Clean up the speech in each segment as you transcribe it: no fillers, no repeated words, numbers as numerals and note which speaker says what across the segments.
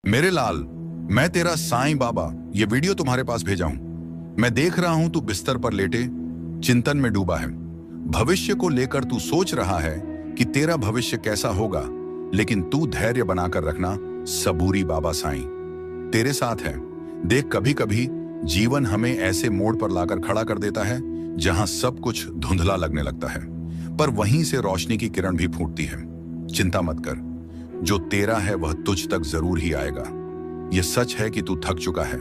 Speaker 1: मेरे लाल, मैं तेरा साईं बाबा ये वीडियो तुम्हारे पास भेजा हूं। मैं देख रहा हूं तू बिस्तर पर लेटे चिंतन में डूबा है। भविष्य को लेकर तू सोच रहा है कि तेरा भविष्य कैसा होगा, लेकिन तू धैर्य बनाकर रखना। सबूरी बाबा साईं तेरे साथ है। देख, कभी कभी जीवन हमें ऐसे मोड़ पर लाकर खड़ा कर देता है जहां सब कुछ धुंधला लगने लगता है, पर वहीं से रोशनी की किरण भी फूटती है। चिंता मत कर, जो तेरा है वह तुझ तक जरूर ही आएगा। यह सच है कि तू थक चुका है,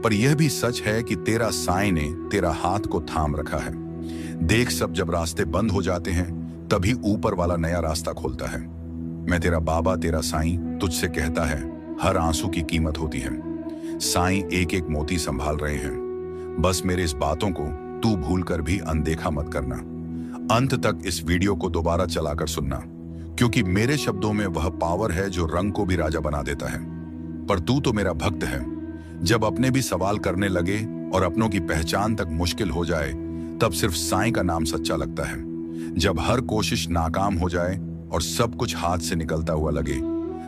Speaker 1: पर यह भी सच है कि तेरा साईं ने तेरा हाथ को थाम रखा है। देख, सब जब रास्ते बंद हो जाते हैं तभी ऊपर वाला नया रास्ता खोलता है। मैं तेरा बाबा, तेरा साईं तुझसे कहता है, हर आंसू की कीमत होती है। साईं एक एक मोती संभाल रहे हैं। बस मेरे इस बातों को तू भूलकर भी अनदेखा मत करना। अंत तक इस वीडियो को दोबारा चलाकर सुनना, क्योंकि मेरे शब्दों में वह पावर है जो रंग को भी राजा बना देता है। पर तू तो मेरा भक्त है। जब अपने भी सवाल करने लगे और अपनों की पहचान तक मुश्किल हो जाए, तब सिर्फ साईं का नाम सच्चा लगता है। जब हर कोशिश नाकाम हो जाए और सब कुछ हाथ से निकलता हुआ लगे,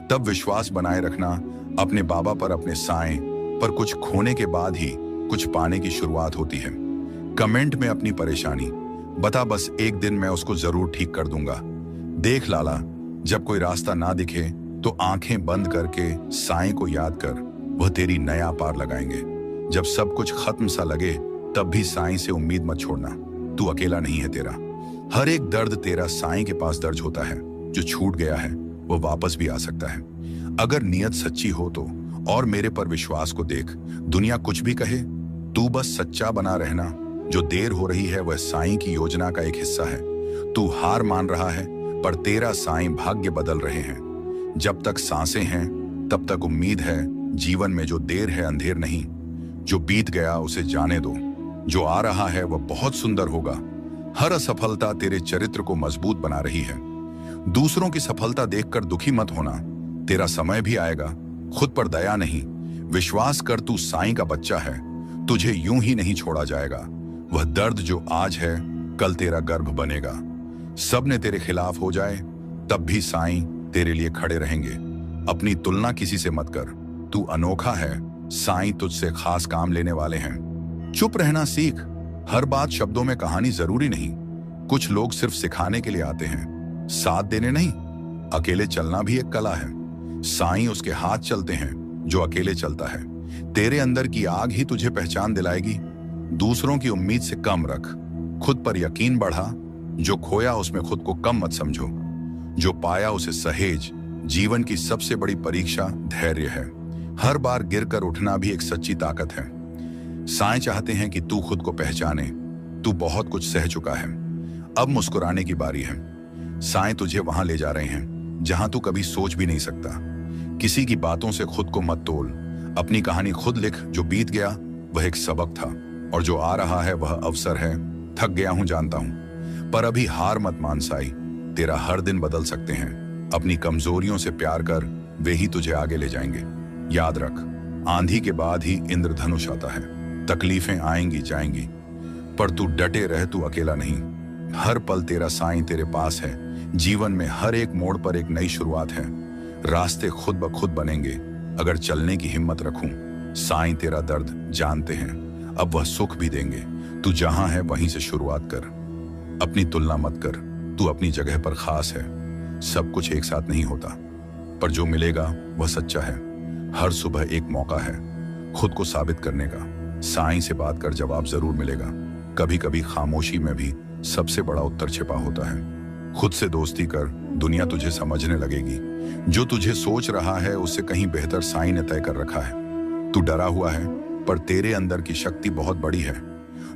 Speaker 1: तब विश्वास बनाए रखना अपने बाबा पर, अपने साईं पर। कुछ खोने के बाद ही कुछ पाने की शुरुआत होती है। कमेंट में अपनी परेशानी बता, बस एक दिन मैं उसको जरूर ठीक कर दूंगा। देख लाला, जब कोई रास्ता ना दिखे तो आंखें बंद करके साईं को याद कर, वह तेरी नया पार लगाएंगे। जब सब कुछ खत्म सा लगे, तब भी साईं से उम्मीद मत छोड़ना। तू अकेला नहीं है। तेरा हर एक दर्द तेरा साईं के पास दर्ज होता है। जो छूट गया है वो वापस भी आ सकता है, अगर नीयत सच्ची हो तो। और मेरे पर विश्वास को देख, दुनिया कुछ भी कहे, तू बस सच्चा बना रहना। जो देर हो रही है वह साईं की योजना का एक हिस्सा है। तू हार मान रहा है, पर तेरा साईं भाग्य बदल रहे हैं। जब तक सांसें हैं तब तक उम्मीद है। जीवन में जो देर है अंधेर नहीं। जो बीत गया उसे जाने दो। जो आ रहा है वह बहुत सुंदर होगा। हर असफलता तेरे चरित्र को मजबूत बना रही है। दूसरों की सफलता देखकर दुखी मत होना। तेरा समय भी आएगा। खुद पर दया नहीं, विश्वास कर। तू साईं का बच्चा है, तुझे यूं ही नहीं छोड़ा जाएगा। वह दर्द जो आज है कल तेरा गर्भ बनेगा। सब ने तेरे खिलाफ हो जाए तब भी साईं तेरे लिए खड़े रहेंगे। अपनी तुलना किसी से मत कर। तू अनोखा है, साईं तुझसे खास काम लेने वाले हैं। चुप रहना सीख। हर बात शब्दों में कहानी जरूरी नहीं। कुछ लोग सिर्फ सिखाने के लिए आते हैं, साथ देने नहीं। अकेले चलना भी एक कला है। साईं उसके हाथ चलते हैं जो अकेले चलता है। तेरे अंदर की आग ही तुझे पहचान दिलाएगी। दूसरों की उम्मीद से कम रख, खुद पर यकीन बढ़ा। जो खोया उसमें खुद को कम मत समझो। जो पाया उसे सहेज। जीवन की सबसे बड़ी परीक्षा धैर्य है। हर बार गिरकर उठना भी एक सच्ची ताकत है। साईं चाहते हैं कि तू खुद को पहचाने। तू बहुत कुछ सह चुका है, अब मुस्कुराने की बारी है। साईं तुझे वहां ले जा रहे हैं जहां तू कभी सोच भी नहीं सकता। किसी की बातों से खुद को मत तोल। अपनी कहानी खुद लिख। जो बीत गया वह एक सबक था, और जो आ रहा है वह अवसर है। थक गया हूं जानता हूं, पर अभी हार मत मान साईं। तेरा हर दिन बदल सकते हैं। अपनी कमजोरियों से प्यार कर, वे ही तुझे आगे ले जाएंगे। याद रख, आंधी के बाद ही इंद्रधनुष आता है। तकलीफें आएंगी जाएंगी, पर तू डटे रह। तू अकेला नहीं। हर पल तेरा साईं तेरे पास है। जीवन में हर एक मोड़ पर एक नई शुरुआत है। रास्ते खुद ब खुद बनेंगे अगर चलने की हिम्मत रखूं। साईं तेरा दर्द जानते हैं, अब वह सुख भी देंगे। तू जहां है वहीं से शुरुआत कर। अपनी तुलना मत कर। तू अपनी जगह पर खास है। सब कुछ एक साथ नहीं होता, पर जो मिलेगा वह सच्चा है। हर सुबह एक मौका है खुद को साबित करने का। साईं से बात कर, जवाब जरूर मिलेगा। कभी कभी खामोशी में भी सबसे बड़ा उत्तर छिपा होता है। खुद से दोस्ती कर, दुनिया तुझे समझने लगेगी। जो तुझे सोच रहा है उससे कहीं बेहतर साईं ने तय कर रखा है। तू डरा हुआ है, पर तेरे अंदर की शक्ति बहुत बड़ी है।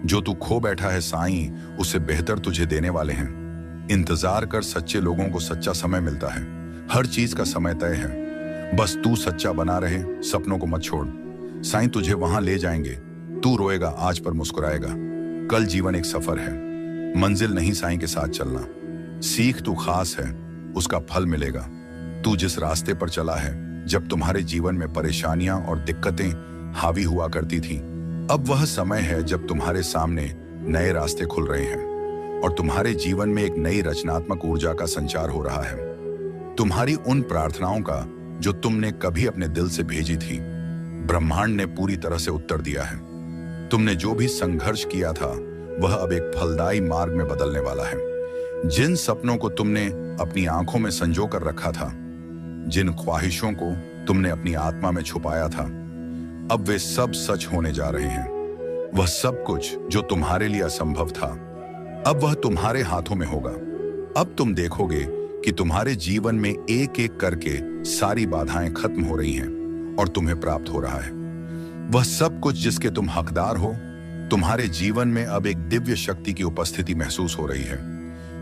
Speaker 1: जो तू खो बैठा है, साईं उससे बेहतर तुझे देने वाले हैं। इंतजार कर, सच्चे लोगों को सच्चा समय मिलता है। हर चीज का समय तय है, बस तू सच्चा बना रहे। सपनों को मत छोड़, साईं तुझे वहां ले जाएंगे। तू रोएगा आज पर मुस्कुराएगा। कल जीवन एक सफर है, मंजिल नहीं साईं के साथ चलना। सीख, तू खास है, उसका फल मिलेगा। तू जिस रास्ते पर चला है, जब तुम्हारे जीवन में परेशानियां और दिक्कतें हावी हुआ करती थीं, अब वह समय है जब तुम्हारे सामने नए रास्ते खुल रहे हैं और तुम्हारे जीवन में एक नई रचनात्मक ऊर्जा का संचार हो रहा है। तुम्हारी उन प्रार्थनाओं का जो तुमने कभी अपने दिल से भेजी थी, ब्रह्मांड ने पूरी तरह से उत्तर दिया है। तुमने जो भी संघर्ष किया था वह अब एक फलदायी मार्ग में बदलने वाला है। जिन सपनों को तुमने अपनी आंखों में संजो कर रखा था, जिन ख्वाहिशों को तुमने अपनी आत्मा में छुपाया था, अब वे सब सच होने जा रहे हैं। वह सब कुछ जो तुम्हारे लिए असंभव था, अब वह तुम्हारे हाथों में होगा। अब तुम देखोगे कि तुम्हारे जीवन में एक एक करके सारी बाधाएं खत्म हो रही हैं और तुम्हें प्राप्त हो रहा है वह सब कुछ जिसके तुम हकदार हो। तुम्हारे जीवन में अब एक दिव्य शक्ति की उपस्थिति महसूस हो रही है।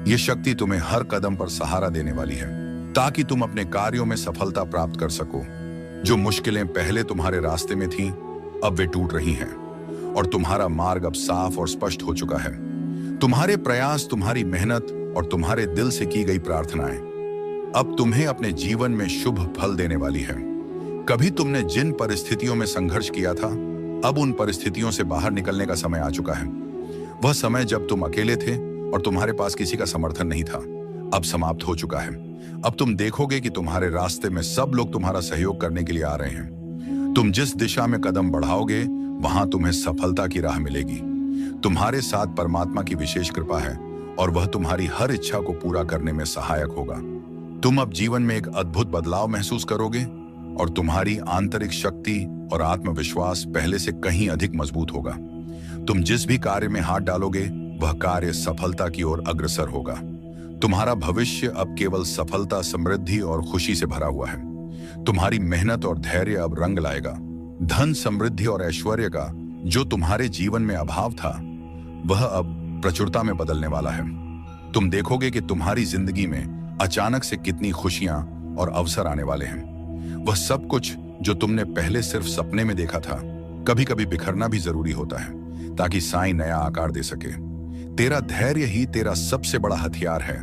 Speaker 1: यह शक्ति तुम्हें हर कदम पर सहारा देने वाली है ताकि तुम अपने कार्यों में सफलता प्राप्त कर सको। जो मुश्किलें पहले तुम्हारे रास्ते में थीं, अब वे टूट रही हैं और तुम्हारा मार्ग अब साफ और स्पष्ट हो चुका है। तुम्हारे प्रयास, तुम्हारी मेहनत और तुम्हारे दिल से की गई प्रार्थनाएं अब तुम्हें अपने जीवन में शुभ फल देने वाली है। कभी तुमने जिन परिस्थितियों में संघर्ष किया था, अब उन परिस्थितियों से बाहर निकलने का समय आ चुका है। वह समय जब तुम अकेले थे और तुम्हारे पास किसी का समर्थन नहीं था, अब समाप्त हो चुका है। अब तुम देखोगे कि तुम्हारे रास्ते में सब लोग तुम्हारा सहयोग करने के लिए आ रहे हैं। तुम जिस दिशा में कदम बढ़ाओगे, वहां तुम्हें सफलता की राह मिलेगी। तुम्हारे साथ परमात्मा की विशेष कृपा है और वह तुम्हारी हर इच्छा को पूरा करने में सहायक होगा। तुम अब जीवन में एक अद्भुत बदलाव महसूस करोगे और तुम्हारी आंतरिक शक्ति और आत्मविश्वास पहले से कहीं अधिक मजबूत होगा। तुम जिस भी कार्य में हाथ डालोगे, वह कार्य सफलता की ओर अग्रसर होगा। तुम्हारा भविष्य अब केवल सफलता, समृद्धि और खुशी से भरा हुआ है। तुम्हारी मेहनत और धैर्य अब रंग लाएगा। धन, समृद्धि और ऐश्वर्य का जो तुम्हारे जीवन में अभाव था, वह अब प्रचुरता में बदलने वाला है। तुम देखोगे कि तुम्हारी जिंदगी में अचानक से कितनी खुशियां और अवसर आने वाले हैं। वह सब कुछ जो तुमने पहले सिर्फ सपने में देखा था, कभी कभी बिखरना भी जरूरी होता है ताकि साईं नया आकार दे सके। तेरा धैर्य ही तेरा सबसे बड़ा हथियार है।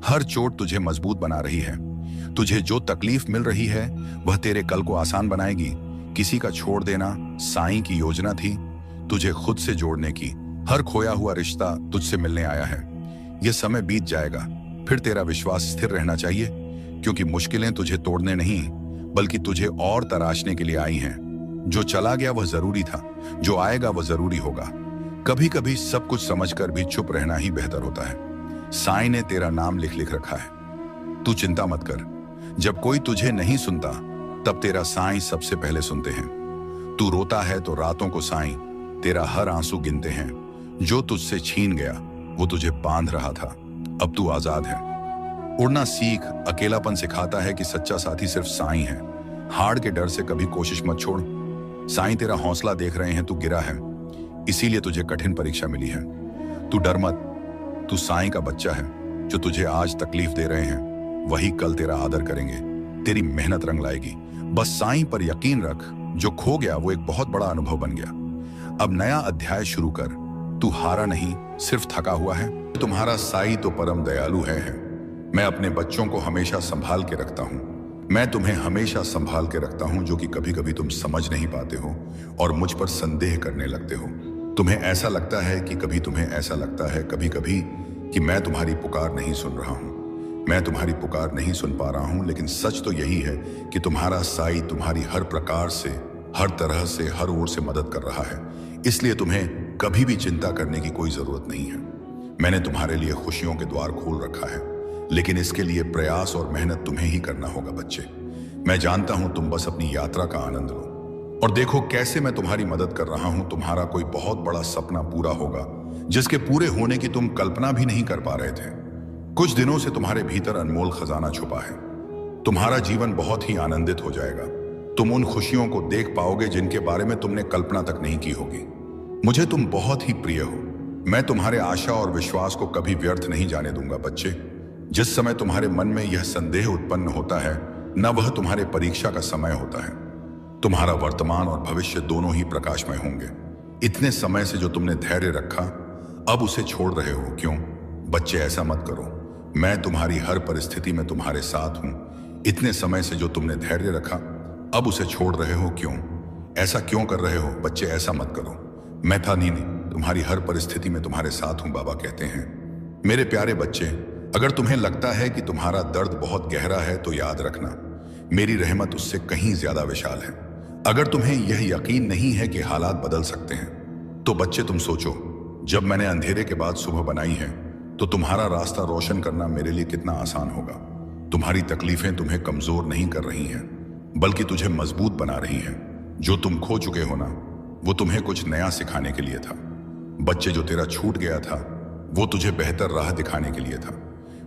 Speaker 1: हर चोट तुझे मजबूत बना रही है। तुझे जो तकलीफ मिल रही है, वह तेरे कल को आसान बनाएगी। किसी का छोड़ देना साईं की योजना थी, तुझे खुद से जोड़ने की। हर खोया हुआ रिश्ता तुझसे मिलने आया है। यह समय बीत जाएगा, फिर तेरा विश्वास स्थिर रहना चाहिए, क्योंकि मुश्किलें तुझे तोड़ने नहीं बल्कि तुझे और तराशने के लिए आई हैं। जो चला गया वह जरूरी था, जो आएगा वह जरूरी होगा। कभी कभी सब कुछ समझकर भी चुप रहना ही बेहतर होता है। साईं ने तेरा नाम लिख लिख रखा है। तू चिंता मत कर। जब कोई तुझे नहीं सुनता, तब तेरा साईं सबसे पहले सुनते हैं। तू रोता है तो रातों को साईं तेरा हर आंसू गिनते हैं। जो तुझसे छीन गया वो तुझे बांध रहा था, अब तू आजाद है। उड़ना सीख। अकेलापन सिखाता है कि सच्चा साथी सिर्फ साईं है। हार के डर से कभी कोशिश मत छोड़। साईं तेरा हौसला देख रहे हैं। तू गिरा है, इसीलिए तुझे कठिन परीक्षा मिली है। तू डर मत। तू साईं का बच्चा है। जो तुझे आज तकलीफ दे रहे हैं, वही कल तेरा आदर करेंगे। तेरी मेहनत रंग लाएगी। बस साईं पर यकीन रख। जो खो गया वो एक बहुत बड़ा अनुभव बन गया। अब नया अध्याय शुरू कर। तू हारा नहीं, सिर्फ थका हुआ है। तुम्हारा साईं तो परम दयालु है। मैं अपने बच्चों को हमेशा संभाल के रखता हूँ। मैं तुम्हें हमेशा संभाल के रखता हूँ, जो कि कभी कभी तुम समझ नहीं पाते हो और मुझ पर संदेह करने लगते हो। तुम्हें ऐसा लगता है कि कभी तुम्हें ऐसा लगता है कभी कभी कि मैं तुम्हारी पुकार नहीं सुन रहा हूँ। मैं तुम्हारी पुकार नहीं सुन पा रहा हूँ, लेकिन सच तो यही है कि तुम्हारा साईं तुम्हारी हर प्रकार से, हर तरह से, हर ओर से मदद कर रहा है। इसलिए तुम्हें कभी भी चिंता करने की कोई जरूरत नहीं है। मैंने तुम्हारे लिए खुशियों के द्वार खोल रखा है, लेकिन इसके लिए प्रयास और मेहनत तुम्हें ही करना होगा बच्चे। मैं जानता हूं तुम बस अपनी यात्रा का आनंद लो और देखो कैसे मैं तुम्हारी मदद कर रहा हूं। तुम्हारा कोई बहुत बड़ा सपना पूरा होगा, जिसके पूरे होने की तुम कल्पना भी नहीं कर पा रहे थे। कुछ दिनों से तुम्हारे भीतर अनमोल खजाना छुपा है। तुम्हारा जीवन बहुत ही आनंदित हो जाएगा। तुम उन खुशियों को देख पाओगे जिनके बारे में तुमने कल्पना तक नहीं की होगी। मुझे तुम बहुत ही प्रिय हो। मैं तुम्हारे आशा और विश्वास को कभी व्यर्थ नहीं जाने दूंगा बच्चे। जिस समय तुम्हारे मन में यह संदेह उत्पन्न होता है, न वह तुम्हारे परीक्षा का समय होता है। तुम्हारा वर्तमान और भविष्य दोनों ही प्रकाशमय होंगे। इतने समय से जो तुमने धैर्य रखा, अब उसे छोड़ रहे हो क्यों? बच्चे ऐसा मत करो। मैं तुम्हारी हर परिस्थिति में तुम्हारे साथ हूं। इतने समय से जो तुमने धैर्य रखा, अब उसे छोड़ रहे हो क्यों? ऐसा क्यों कर रहे हो? बच्चे ऐसा मत करो। मैं था नहीं, तुम्हारी हर परिस्थिति में तुम्हारे साथ हूं, बाबा कहते हैं। मेरे प्यारे बच्चे, अगर तुम्हें लगता है कि तुम्हारा दर्द बहुत गहरा है, तो याद रखना, मेरी रहमत उससे कहीं ज्यादा विशाल है। अगर तुम्हें यह यकीन नहीं है कि हालात बदल सकते हैं, तो बच्चे तुम सोचो, जब मैंने अंधेरे के बाद सुबह बनाई है, तो तुम्हारा रास्ता रोशन करना मेरे लिए कितना आसान होगा। तुम्हारी तकलीफें तुम्हें कमजोर नहीं कर रही हैं, बल्कि तुझे मजबूत बना रही हैं। जो तुम खो चुके हो ना, वो तुम्हें कुछ नया सिखाने के लिए था। बच्चे, जो तेरा छूट गया था, वो तुझे बेहतर राह दिखाने के लिए था।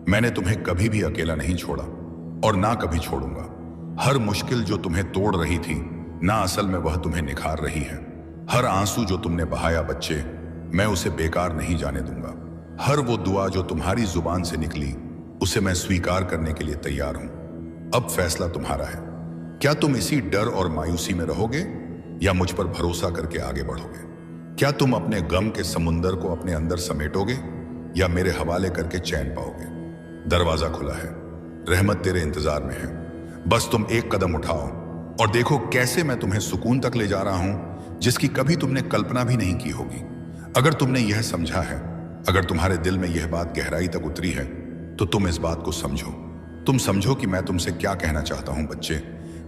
Speaker 1: मैंने तुम्हें कभी भी अकेला नहीं छोड़ा और ना कभी छोड़ूंगा। हर मुश्किल जो तुम्हें तोड़ रही थी ना, असल में वह तुम्हें निखार रही है। हर आंसू जो तुमने बहाया बच्चे, मैं उसे बेकार नहीं जाने दूंगा। हर वो दुआ जो तुम्हारी जुबान से निकली, उसे मैं स्वीकार करने के लिए तैयार हूं। अब फैसला तुम्हारा है। क्या तुम इसी डर और मायूसी में रहोगे या मुझ पर भरोसा करके आगे बढ़ोगे? क्या तुम अपने गम के समुंदर को अपने अंदर समेटोगे या मेरे हवाले करके चैन पाओगे? दरवाजा खुला है, रहमत तेरे इंतजार में है। बस तुम एक कदम उठाओ और देखो कैसे मैं तुम्हें सुकून तक ले जा रहा हूं, जिसकी कभी तुमने कल्पना भी नहीं की होगी। अगर तुमने यह समझा है, अगर तुम्हारे दिल में यह बात गहराई तक उतरी है, तो तुम इस बात को समझो। तुम समझो कि मैं तुमसे क्या कहना चाहता हूं बच्चे।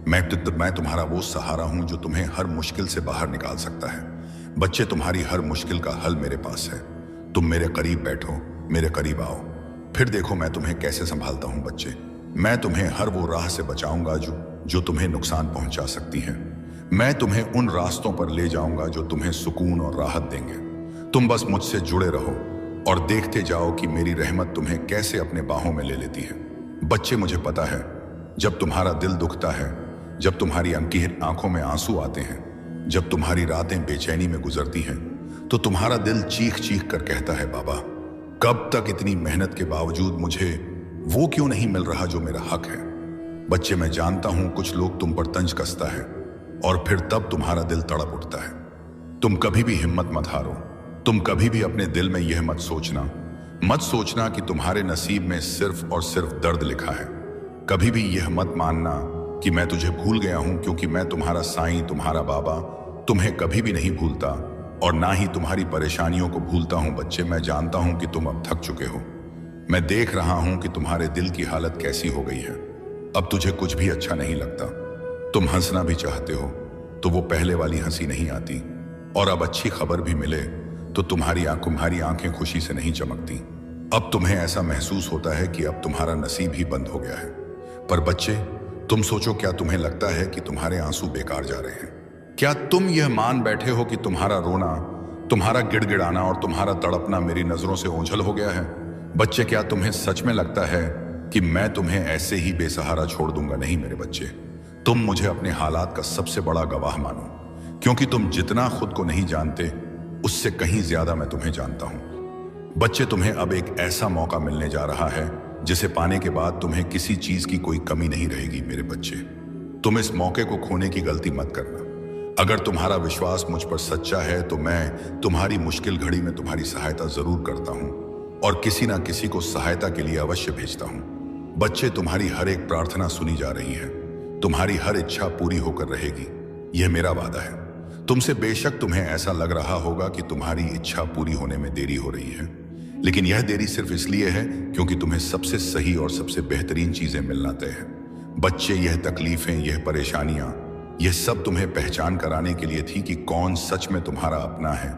Speaker 1: मैं तुम्हारा वो सहारा हूं जो तुम्हें हर मुश्किल से बाहर निकाल सकता है। बच्चे, तुम्हारी हर मुश्किल का हल मेरे पास है। तुम मेरे करीब बैठो, मेरे करीब आओ, फिर देखो मैं तुम्हें कैसे संभालता हूं बच्चे। मैं तुम्हें हर वो राह से बचाऊंगा जो तुम्हें नुकसान पहुंचा सकती है। मैं तुम्हें उन रास्तों पर ले जाऊंगा जो तुम्हें सुकून और राहत देंगे। तुम बस मुझसे जुड़े रहो और देखते जाओ कि मेरी रहमत तुम्हें कैसे अपने बाहों में ले लेती है। बच्चे, मुझे पता है, जब तुम्हारा दिल दुखता है, जब तुम्हारी आंखों में आंसू आते हैं, जब तुम्हारी रातें बेचैनी में गुजरती हैं, तो तुम्हारा दिल चीख चीख कर कहता है, बाबा, कब तक इतनी मेहनत के बावजूद मुझे वो क्यों नहीं मिल रहा जो मेरा हक है? बच्चे, मैं जानता हूं कुछ लोग तुम पर तंज कसता है और फिर तब तुम्हारा दिल तड़प उठता है। तुम कभी भी हिम्मत मत हारो। तुम कभी भी अपने दिल में यह मत सोचना कि तुम्हारे नसीब में सिर्फ और सिर्फ दर्द लिखा है। कभी भी यह मत मानना कि मैं तुझे भूल गया हूं, क्योंकि मैं तुम्हारा साईं, तुम्हारा बाबा, तुम्हें कभी भी नहीं भूलता और ना ही तुम्हारी परेशानियों को भूलता हूं। बच्चे, मैं जानता हूं कि तुम अब थक चुके हो। मैं देख रहा हूं कि तुम्हारे दिल की हालत कैसी हो गई है। अब तुझे कुछ भी अच्छा नहीं लगता। तुम हंसना भी चाहते हो तो वो पहले वाली हंसी नहीं आती, और अब अच्छी खबर भी मिले तो तुम्हारी आंखें खुशी से नहीं चमकती। अब तुम्हें ऐसा महसूस होता है कि अब तुम्हारा नसीब ही बंद हो गया है। पर बच्चे, तुम सोचो, क्या तुम्हें लगता है कि तुम्हारे आंसू बेकार जा रहे हैं? क्या तुम यह मान बैठे हो कि तुम्हारा रोना, तुम्हारा गिड़गिड़ाना और तुम्हारा तड़पना मेरी नजरों से ओझल हो गया है? बच्चे, क्या तुम्हें सच में लगता है कि मैं तुम्हें ऐसे ही बेसहारा छोड़ दूंगा? नहीं मेरे बच्चे, तुम मुझे अपने हालात का सबसे बड़ा गवाह मानो, क्योंकि तुम जितना खुद को नहीं जानते, उससे कहीं ज्यादा मैं तुम्हें जानता हूं। बच्चे, तुम्हें अब एक ऐसा मौका मिलने जा रहा है जिसे पाने के बाद तुम्हें किसी चीज की कोई कमी नहीं रहेगी। मेरे बच्चे, तुम इस मौके को खोने की गलती मत करना। अगर तुम्हारा विश्वास मुझ पर सच्चा है तो मैं तुम्हारी मुश्किल घड़ी में तुम्हारी सहायता जरूर करता हूं और किसी ना किसी को सहायता के लिए अवश्य भेजता हूं। बच्चे, तुम्हारी हर एक प्रार्थना सुनी जा रही है। तुम्हारी हर इच्छा पूरी होकर रहेगी, यह मेरा वादा है। तुमसे बेशक तुम्हें ऐसा लग रहा होगा कि तुम्हारी इच्छा पूरी होने में देरी हो रही है, लेकिन यह देरी सिर्फ इसलिए है क्योंकि तुम्हें सबसे सही और सबसे बेहतरीन चीजें मिलना तय है। बच्चे, यह तकलीफें, यह परेशानियां, यह सब तुम्हें पहचान कराने के लिए थी कि कौन सच में तुम्हारा अपना है,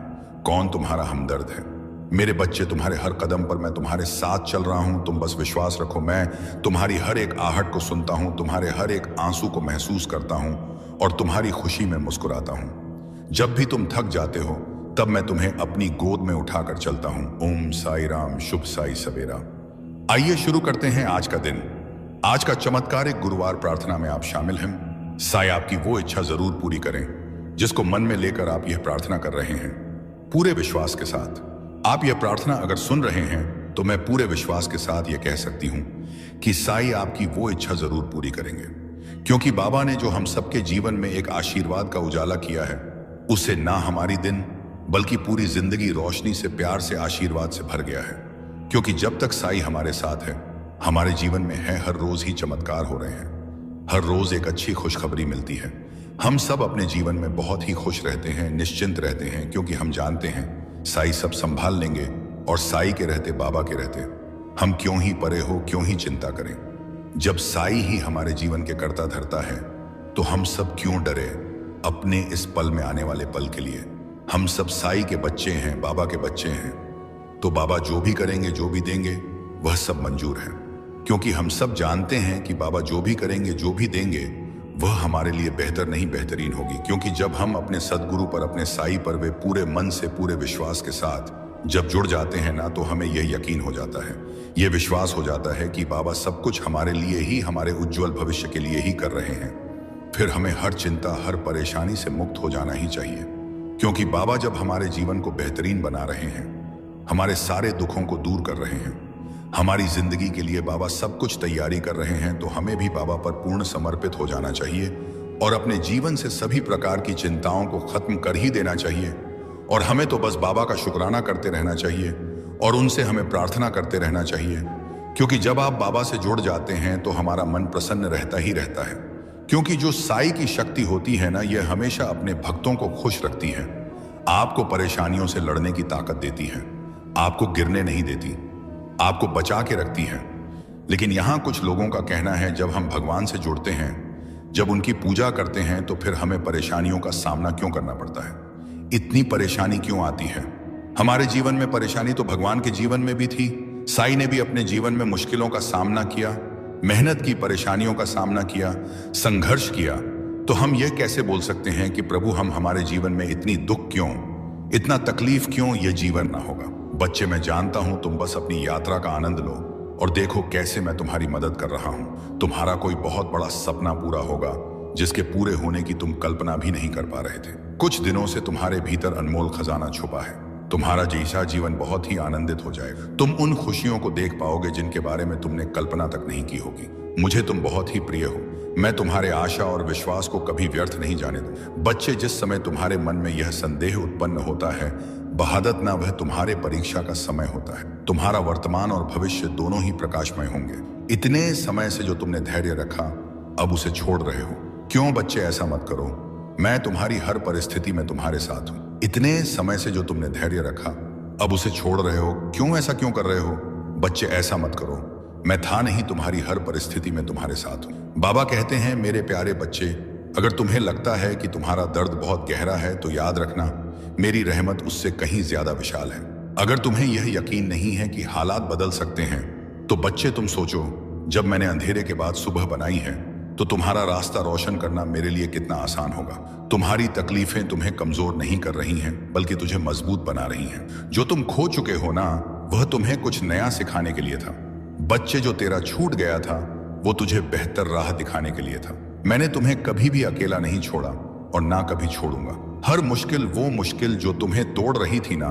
Speaker 1: कौन तुम्हारा हमदर्द है। मेरे बच्चे, तुम्हारे हर कदम पर मैं तुम्हारे साथ चल रहा हूं। तुम बस विश्वास रखो, मैं तुम्हारी हर एक आहट को सुनता हूं, तुम्हारे हर एक आंसू को महसूस करता हूं और तुम्हारी खुशी में मुस्कुराता हूं। जब भी तुम थक जाते हो, तब मैं तुम्हें अपनी गोद में उठाकर चलता हूं। ओम साई राम, शुभ साई सवेरा। आइए शुरू करते हैं आज का दिन। आज का चमत्कारिक गुरुवार प्रार्थना में आप शामिल हैं। साई आपकी वो इच्छा जरूर पूरी करें जिसको मन में लेकर आप यह प्रार्थना कर रहे हैं। पूरे विश्वास के साथ आप यह प्रार्थना अगर सुन रहे हैं तो मैं पूरे विश्वास के साथ यह कह सकती हूं कि साई आपकी वो इच्छा जरूर पूरी करेंगे, क्योंकि बाबा ने जो हम सबके जीवन में एक आशीर्वाद का उजाला किया है, उससे ना हमारी दिन बल्कि पूरी जिंदगी रोशनी से, प्यार से, आशीर्वाद से भर गया है। क्योंकि जब तक साई हमारे साथ है, हमारे जीवन में है, हर रोज ही चमत्कार हो रहे हैं। हर रोज एक अच्छी खुशखबरी मिलती है। हम सब अपने जीवन में बहुत ही खुश रहते हैं, निश्चिंत रहते हैं, क्योंकि हम जानते हैं साई सब संभाल लेंगे और साई के रहते, बाबा के रहते हम क्यों ही परे हो, क्यों ही चिंता करें। जब साई ही हमारे जीवन के कर्ता धर्ता है तो हम सब क्यों डरे अपने इस पल में आने वाले पल के लिए। हम सब साई के बच्चे हैं, बाबा के बच्चे हैं, तो बाबा जो भी करेंगे, जो भी देंगे, वह सब मंजूर है। क्योंकि हम सब जानते हैं कि बाबा जो भी करेंगे, जो भी देंगे, वह हमारे लिए बेहतर नहीं बेहतरीन होगी। क्योंकि जब हम अपने सदगुरु पर, अपने साई पर वे पूरे मन से, पूरे विश्वास के साथ जब जुड़ जाते हैं ना, तो हमें यह यकीन हो जाता है, यह विश्वास हो जाता है कि बाबा सब कुछ हमारे लिए ही, हमारे उज्जवल भविष्य के लिए ही कर रहे हैं। फिर हमें हर चिंता, हर परेशानी से मुक्त हो जाना ही चाहिए। क्योंकि बाबा जब हमारे जीवन को बेहतरीन बना रहे हैं, हमारे सारे दुखों को दूर कर रहे हैं, हमारी जिंदगी के लिए बाबा सब कुछ तैयारी कर रहे हैं, तो हमें भी बाबा पर पूर्ण समर्पित हो जाना चाहिए और अपने जीवन से सभी प्रकार की चिंताओं को खत्म कर ही देना चाहिए। और हमें तो बस बाबा का शुक्राना करते रहना चाहिए और उनसे हमें प्रार्थना करते रहना चाहिए। क्योंकि जब आप बाबा से जुड़ जाते हैं तो हमारा मन प्रसन्न रहता ही रहता है। क्योंकि जो साई की शक्ति होती है ना, यह हमेशा अपने भक्तों को खुश रखती है, आपको परेशानियों से लड़ने की ताकत देती है, आपको गिरने नहीं देती, आपको बचा के रखती है। लेकिन यहाँ कुछ लोगों का कहना है, जब हम भगवान से जुड़ते हैं, जब उनकी पूजा करते हैं, तो फिर हमें परेशानियों का सामना क्यों करना पड़ता है, इतनी परेशानी क्यों आती है। हमारे जीवन में परेशानी तो भगवान के जीवन में भी थी। साई ने भी अपने जीवन में मुश्किलों का सामना किया, मेहनत की, परेशानियों का सामना किया, संघर्ष किया। तो हम यह कैसे बोल सकते हैं कि प्रभु हम हमारे जीवन में इतनी दुख क्यों, इतना तकलीफ क्यों, यह जीवन ना होगा। बच्चे, मैं जानता हूं तुम बस अपनी यात्रा का आनंद लो और देखो कैसे मैं तुम्हारी मदद कर रहा हूं। तुम्हारा कोई बहुत बड़ा सपना पूरा होगा जिसके पूरे होने की तुम कल्पना भी नहीं कर पा रहे थे। कुछ दिनों से तुम्हारे भीतर अनमोल खजाना छुपा है। तुम्हारा जैसा जीवन बहुत ही आनंदित हो जाएगा। तुम उन खुशियों को देख पाओगे जिनके बारे में तुमने कल्पना तक नहीं की होगी। मुझे तुम बहुत ही प्रिय हो। मैं तुम्हारे आशा और विश्वास को कभी व्यर्थ नहीं जाने दूं। बच्चे, जिस समय तुम्हारे मन में यह संदेह उत्पन्न होता है, बहादत ना, वह तुम्हारे परीक्षा का समय होता है। तुम्हारा वर्तमान और भविष्य दोनों ही प्रकाशमय होंगे। इतने समय से जो तुमने धैर्य रखा, अब उसे छोड़ रहे हो। क्यों बच्चे, ऐसा मत करो। मैं तुम्हारी हर परिस्थिति में तुम्हारे साथ हूं। इतने समय से जो तुमने धैर्य रखा, अब उसे छोड़ रहे हो। क्यों, ऐसा क्यों कर रहे हो? बच्चे, ऐसा मत करो। मैं था नहीं तुम्हारी हर परिस्थिति में तुम्हारे साथ हूं। बाबा कहते हैं, मेरे प्यारे बच्चे, अगर तुम्हें लगता है कि तुम्हारा दर्द बहुत गहरा है, तो याद रखना, मेरी रहमत उससे कहीं ज्यादा विशाल है। अगर तुम्हें यह यकीन नहीं है कि हालात बदल सकते हैं, तो बच्चे तुम सोचो, जब मैंने अंधेरे के बाद सुबह बनाई है, तो तुम्हारा रास्ता रोशन करना मेरे लिए कितना आसान होगा। तुम्हारी तकलीफें तुम्हें कमजोर नहीं कर रही हैं, बल्कि तुझे मजबूत बना रही हैं। जो तुम खो चुके हो ना, वह तुम्हें कुछ नया सिखाने के लिए था। बच्चे, जो तेरा छूट गया था, वो तुझे बेहतर राह दिखाने के लिए था। मैंने तुम्हें कभी भी अकेला नहीं छोड़ा और ना कभी छोड़ूंगा। हर मुश्किल, वो मुश्किल जो तुम्हें तोड़ रही थी ना,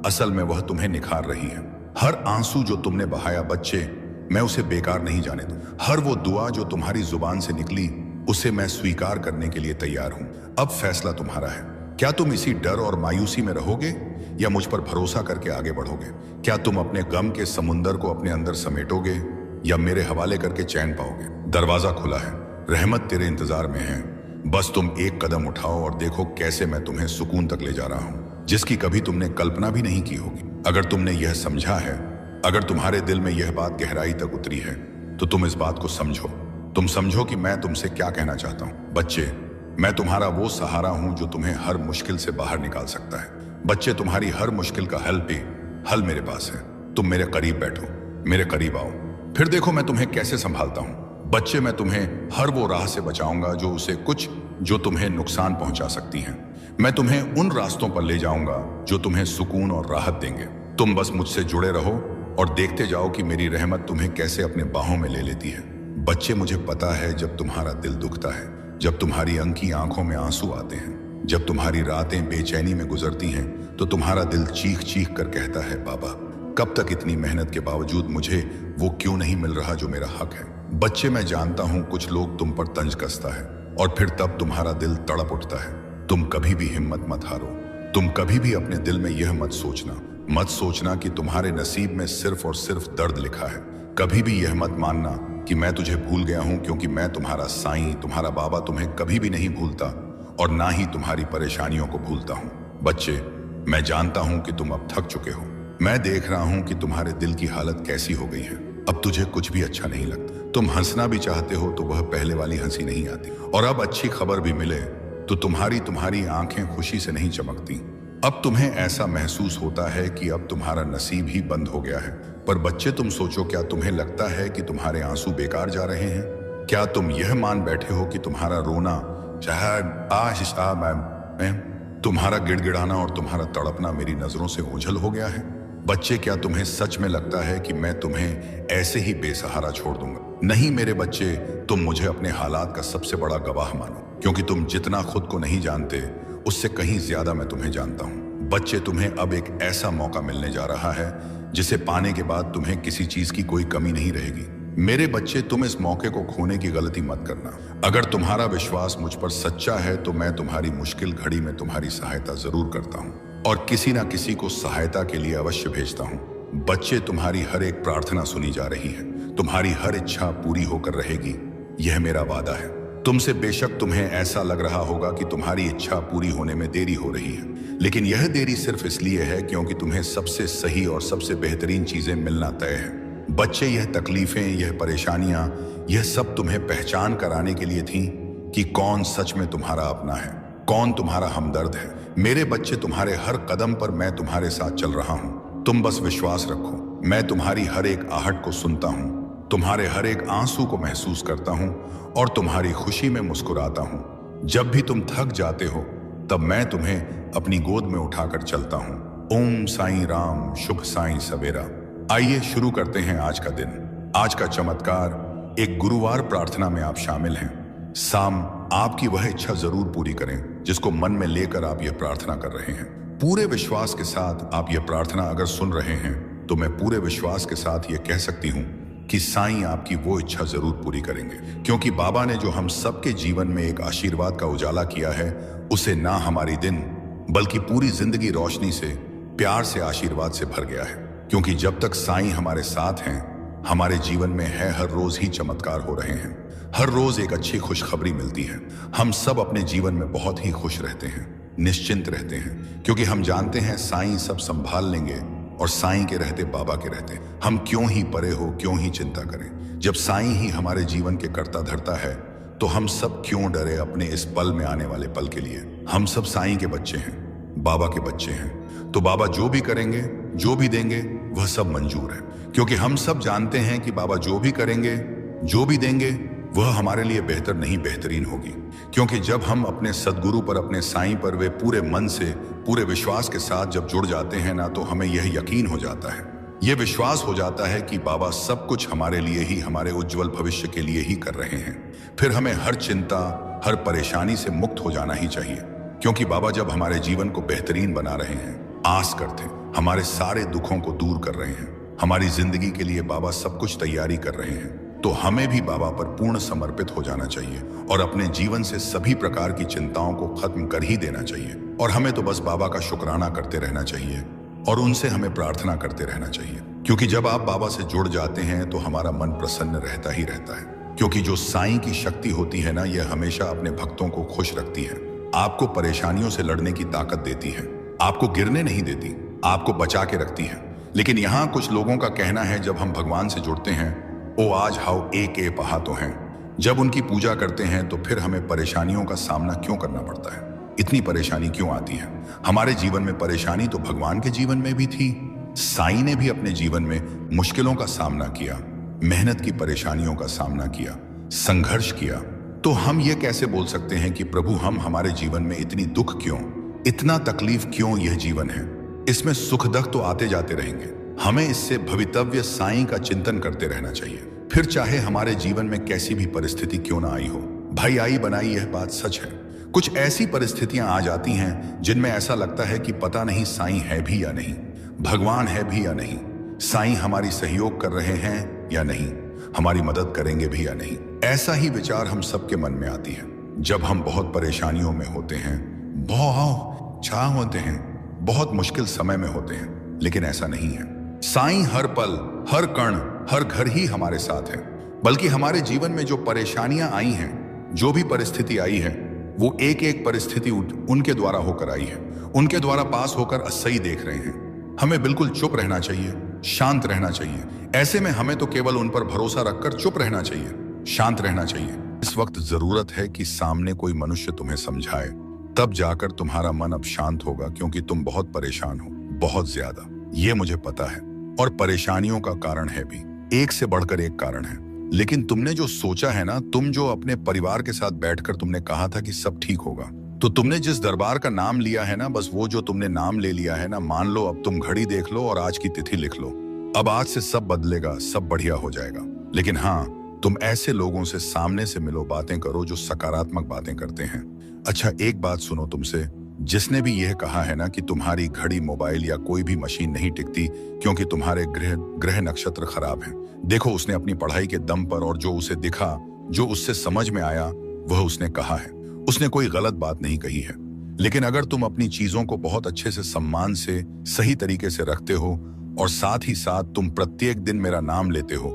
Speaker 1: असल में वह तुम्हें निखार रही है। हर आंसू जो तुमने बहाया बच्चे, मैं उसे बेकार नहीं जाने दूं। हर वो दुआ जो तुम्हारी जुबान से निकली, उसे मैं स्वीकार करने के लिए तैयार हूं। अब फैसला तुम्हारा है। क्या तुम इसी डर और मायूसी में रहोगे या मुझ पर भरोसा करके आगे बढ़ोगे? क्या तुम अपने गम के समुंदर को अपने अंदर समेटोगे या मेरे हवाले करके चैन पाओगे? दरवाजा खुला है, रहमत तेरे इंतजार में है। बस तुम एक कदम उठाओ और देखो कैसे मैं तुम्हें सुकून तक ले जा रहा हूं, जिसकी कभी तुमने कल्पना भी नहीं की होगी। अगर तुमने यह समझा है, अगर तुम्हारे दिल में यह बात गहराई तक उतरी है, तो तुम इस बात को समझो। तुम समझो कि मैं तुमसे क्या कहना चाहता हूं। बच्चे, मैं तुम्हारा वो सहारा हूं जो तुम्हें हर मुश्किल से बाहर निकाल सकता है। बच्चे, तुम्हारी हर मुश्किल का हल मेरे पास है। तुम मेरे करीब बैठो, मेरे करीब आओ, फिर देखो मैं तुम्हें कैसे संभालता हूं। बच्चे, मैं तुम्हें हर वो राह से बचाऊंगा जो तुम्हें नुकसान पहुंचा सकती हैं। मैं तुम्हें उन रास्तों पर ले जाऊंगा जो तुम्हें सुकून और राहत देंगे। तुम बस मुझसे जुड़े रहो और देखते जाओ कि मेरी रहमत तुम्हें कैसे अपने बाहों में ले लेती है। बच्चे, मुझे पता है जब तुम्हारा दिल दुखता है, जब तुम्हारी अंकी आंखों में आंसू आते हैं, जब तुम्हारी रातें बेचैनी में गुजरती हैं, तो तुम्हारा दिल चीख चीख कर कहता है, बाबा कब तक इतनी मेहनत के बावजूद मुझे वो क्यों नहीं मिल रहा जो मेरा हक है। बच्चे, मैं जानता हूं कुछ लोग तुम पर तंज कसता है और फिर तब तुम्हारा दिल तड़प उठता है। तुम कभी भी हिम्मत मत हारो। तुम कभी भी अपने दिल में यह मत सोचना कि तुम्हारे नसीब में सिर्फ और सिर्फ दर्द लिखा है। कभी भी यह मत मानना कि मैं तुझे भूल गया हूं, क्योंकि मैं तुम्हारा साईं, तुम्हारा बाबा तुम्हें कभी भी नहीं भूलता और ना ही तुम्हारी परेशानियों को भूलता हूं। बच्चे, मैं जानता हूं कि तुम अब थक चुके हो। मैं देख रहा हूं कि तुम्हारे दिल की हालत कैसी हो गई है। अब तुझे कुछ भी अच्छा नहीं लगता। तुम हंसना भी चाहते हो तो वह पहले वाली हंसी नहीं आती, और अब अच्छी खबर भी मिले तो तुम्हारी आंखें खुशी से नहीं चमकती। अब तुम्हें ऐसा महसूस होता है कि अब तुम्हारा नसीब ही बंद हो गया है। पर बच्चे, तुम सोचो, क्या तुम्हें लगता है कि तुम्हारे आंसू बेकार जा रहे हैं? क्या तुम यह मान बैठे हो कि तुम्हारा रोना, तुम्हारा गिड़गिड़ाना और तुम्हारा तड़पना मेरी नजरों से ओझल हो गया है? बच्चे, क्या तुम्हें सच में लगता है कि मैं तुम्हें ऐसे ही बेसहारा छोड़ दूंगा? नहीं मेरे बच्चे, तुम मुझे अपने हालात का सबसे बड़ा गवाह मानो, क्योंकि तुम जितना खुद को नहीं जानते उससे कहीं ज्यादा मैं तुम्हें जानता हूं। बच्चे, तुम्हें अब एक ऐसा मौका मिलने जा रहा है जिसे पाने के बाद तुम्हें किसी चीज की कोई कमी नहीं रहेगी। मेरे बच्चे, तुम इस मौके को खोने की गलती मत करना। अगर तुम्हारा विश्वास मुझ पर सच्चा है तो मैं तुम्हारी मुश्किल घड़ी में तुम्हारी सहायता जरूर करता हूँ और किसी ना किसी को सहायता के लिए अवश्य भेजता हूँ। बच्चे, तुम्हारी हर एक प्रार्थना सुनी जा रही है, तुम्हारी हर इच्छा पूरी होकर रहेगी, यह मेरा वादा है। तुमसे बेशक तुम्हें ऐसा लग रहा होगा कि तुम्हारी इच्छा पूरी होने में देरी हो रही है, लेकिन यह देरी सिर्फ इसलिए है क्योंकि तुम्हें सबसे सही और सबसे बेहतरीन चीजें मिलना तय है। बच्चे, यह तकलीफें, यह परेशानियां, यह सब तुम्हें पहचान कराने के लिए थी कि कौन सच में तुम्हारा अपना है, कौन तुम्हारा हमदर्द है। मेरे बच्चे, तुम्हारे हर कदम पर मैं तुम्हारे साथ चल रहा हूं। तुम बस विश्वास रखो, मैं तुम्हारी हर एक आहट को सुनता हूं, तुम्हारे हर एक आंसू को महसूस करता हूं और तुम्हारी खुशी में मुस्कुराता हूं। जब भी तुम थक जाते हो तब मैं तुम्हें अपनी गोद में उठाकर चलता हूं। ओम साईं राम, शुभ साईं सवेरा। आइए शुरू करते हैं आज का दिन। आज का चमत्कार, एक गुरुवार प्रार्थना में आप शामिल हैं। साम, आपकी वह इच्छा जरूर पूरी करें जिसको मन में लेकर आप यह प्रार्थना कर रहे हैं। पूरे विश्वास के साथ आप यह प्रार्थना अगर सुन रहे हैं तो मैं पूरे विश्वास के साथ यह कह सकती हूं कि साईं आपकी वो इच्छा जरूर पूरी करेंगे, क्योंकि बाबा ने जो हम सबके जीवन में एक आशीर्वाद का उजाला किया है उसे ना हमारी दिन बल्कि पूरी जिंदगी रोशनी से, प्यार से, आशीर्वाद से भर गया है। क्योंकि जब तक साईं हमारे साथ हैं, हमारे जीवन में है हर रोज ही चमत्कार हो रहे हैं। हर रोज एक अच्छी खुशखबरी मिलती है। हम सब अपने जीवन में बहुत ही खुश रहते हैं, निश्चिंत रहते हैं, क्योंकि हम जानते हैं साईं सब संभाल लेंगे और साईं के रहते बाबा के रहते। हम क्यों ही परे हो, क्यों ही चिंता करें। जब साईं ही हमारे जीवन के कर्ता धर्ता है तो हम सब क्यों डरे अपने इस पल में आने वाले पल के लिए। हम सब साईं के बच्चे हैं, बाबा के बच्चे हैं, तो बाबा जो भी करेंगे, जो भी देंगे, वह सब मंजूर है। क्योंकि हम सब जानते हैं कि बाबा जो भी करेंगे, जो भी देंगे, वह हमारे लिए बेहतर नहीं बेहतरीन होगी। क्योंकि जब हम अपने सदगुरु पर, अपने साईं पर वे पूरे मन से, पूरे विश्वास के साथ जब जुड़ जाते हैं ना, तो हमें यह यकीन हो जाता है, यह विश्वास हो जाता है कि बाबा सब कुछ हमारे लिए ही, हमारे उज्जवल भविष्य के लिए ही कर रहे हैं। फिर हमें हर चिंता, हर परेशानी से मुक्त हो जाना ही चाहिए, क्योंकि बाबा जब हमारे जीवन को बेहतरीन बना रहे हैं, आस करते, हमारे सारे दुखों को दूर कर रहे हैं, हमारी जिंदगी के लिए बाबा सब कुछ तैयारी कर रहे हैं, तो हमें भी बाबा पर पूर्ण समर्पित हो जाना चाहिए और अपने जीवन से सभी प्रकार की चिंताओं को खत्म कर ही देना चाहिए। और हमें तो बस बाबा का शुक्राना करते रहना चाहिए और उनसे हमें प्रार्थना करते रहना चाहिए, क्योंकि जब आप बाबा से जुड़ जाते हैं तो हमारा मन प्रसन्न रहता ही रहता है। क्योंकि जो साईं की शक्ति होती है ना, यह हमेशा अपने भक्तों को खुश रखती है, आपको परेशानियों से लड़ने की ताकत देती है, आपको गिरने नहीं देती, आपको बचा के रखती है। लेकिन यहाँ कुछ लोगों का कहना है, जब हम भगवान से जुड़ते हैं, ओ आज हाउ एक ए पहा तो हैं, जब उनकी पूजा करते हैं तो फिर हमें परेशानियों का सामना क्यों करना पड़ता है, इतनी परेशानी क्यों आती है। हमारे जीवन में परेशानी तो भगवान के जीवन में भी थी। साईं ने भी अपने जीवन में मुश्किलों का सामना किया, मेहनत की परेशानियों का सामना किया, संघर्ष किया। तो हम ये कैसे बोल सकते हैं कि प्रभु हम हमारे जीवन में इतनी दुख क्यों, इतना तकलीफ क्यों। यह जीवन है, इसमें सुख दुख तो आते जाते रहेंगे। हमें इससे भवितव्य साईं का चिंतन करते रहना चाहिए, फिर चाहे हमारे जीवन में कैसी भी परिस्थिति क्यों ना आई हो। भाई आई बनाई यह बात सच है। कुछ ऐसी परिस्थितियां आ जाती हैं जिनमें ऐसा लगता है कि पता नहीं साईं है भी या नहीं, भगवान है भी या नहीं, साईं हमारी सहयोग कर रहे हैं या नहीं, हमारी मदद करेंगे भी या नहीं। ऐसा ही विचार हम सबके मन में आती है जब हम बहुत परेशानियों में होते हैं, बहुत छा होते हैं, बहुत मुश्किल समय में होते हैं। लेकिन ऐसा नहीं है, साईं हर पल, हर कण, हर घर ही हमारे साथ है। बल्कि हमारे जीवन में जो परेशानियां आई हैं, जो भी परिस्थिति आई है, वो एक एक परिस्थिति उनके द्वारा होकर आई है, उनके द्वारा पास होकर सही देख रहे हैं। हमें बिल्कुल चुप रहना चाहिए, शांत रहना चाहिए। ऐसे में हमें तो केवल उन पर भरोसा रखकर चुप रहना चाहिए, शांत रहना चाहिए। इस वक्त जरूरत है कि सामने कोई मनुष्य तुम्हें समझाए, तब जाकर तुम्हारा मन अब शांत होगा, क्योंकि तुम बहुत परेशान हो, बहुत ज्यादा। ये मुझे पता है, और परेशानियों का कारण है भी, एक से बढ़कर एक कारण है। लेकिन तुमने जो सोचा है ना, तुम जो अपने परिवार के साथ बैठकर तुमने कहा था कि सब ठीक होगा, तो तुमने जिस दरबार का नाम लिया है ना, बस वो जो तुमने नाम ले लिया है ना, मान लो अब तुम घड़ी देख लो और आज की तिथि लिख लो। अब आज से सब बदलेगा, सब बढ़िया हो जाएगा। लेकिन हाँ, तुम ऐसे लोगों से सामने से मिलो, बातें करो जो सकारात्मक बातें करते हैं। अच्छा, एक बात सुनो तुमसे, जिसने भी यह कहा है ना कि तुम्हारी घड़ी, मोबाइल या कोई भी मशीन नहीं टिकती क्योंकि तुम्हारे ग्रह ग्रह नक्षत्र खराब हैं, देखो उसने अपनी पढ़ाई के दम पर और जो उसे दिखा, जो उससे समझ में आया, वह उसने कहा है। उसने कोई गलत बात नहीं कही है। लेकिन अगर तुम अपनी चीजों को बहुत अच्छे से, सम्मान से, सही तरीके से रखते हो और साथ ही साथ तुम प्रत्येक दिन मेरा नाम लेते हो,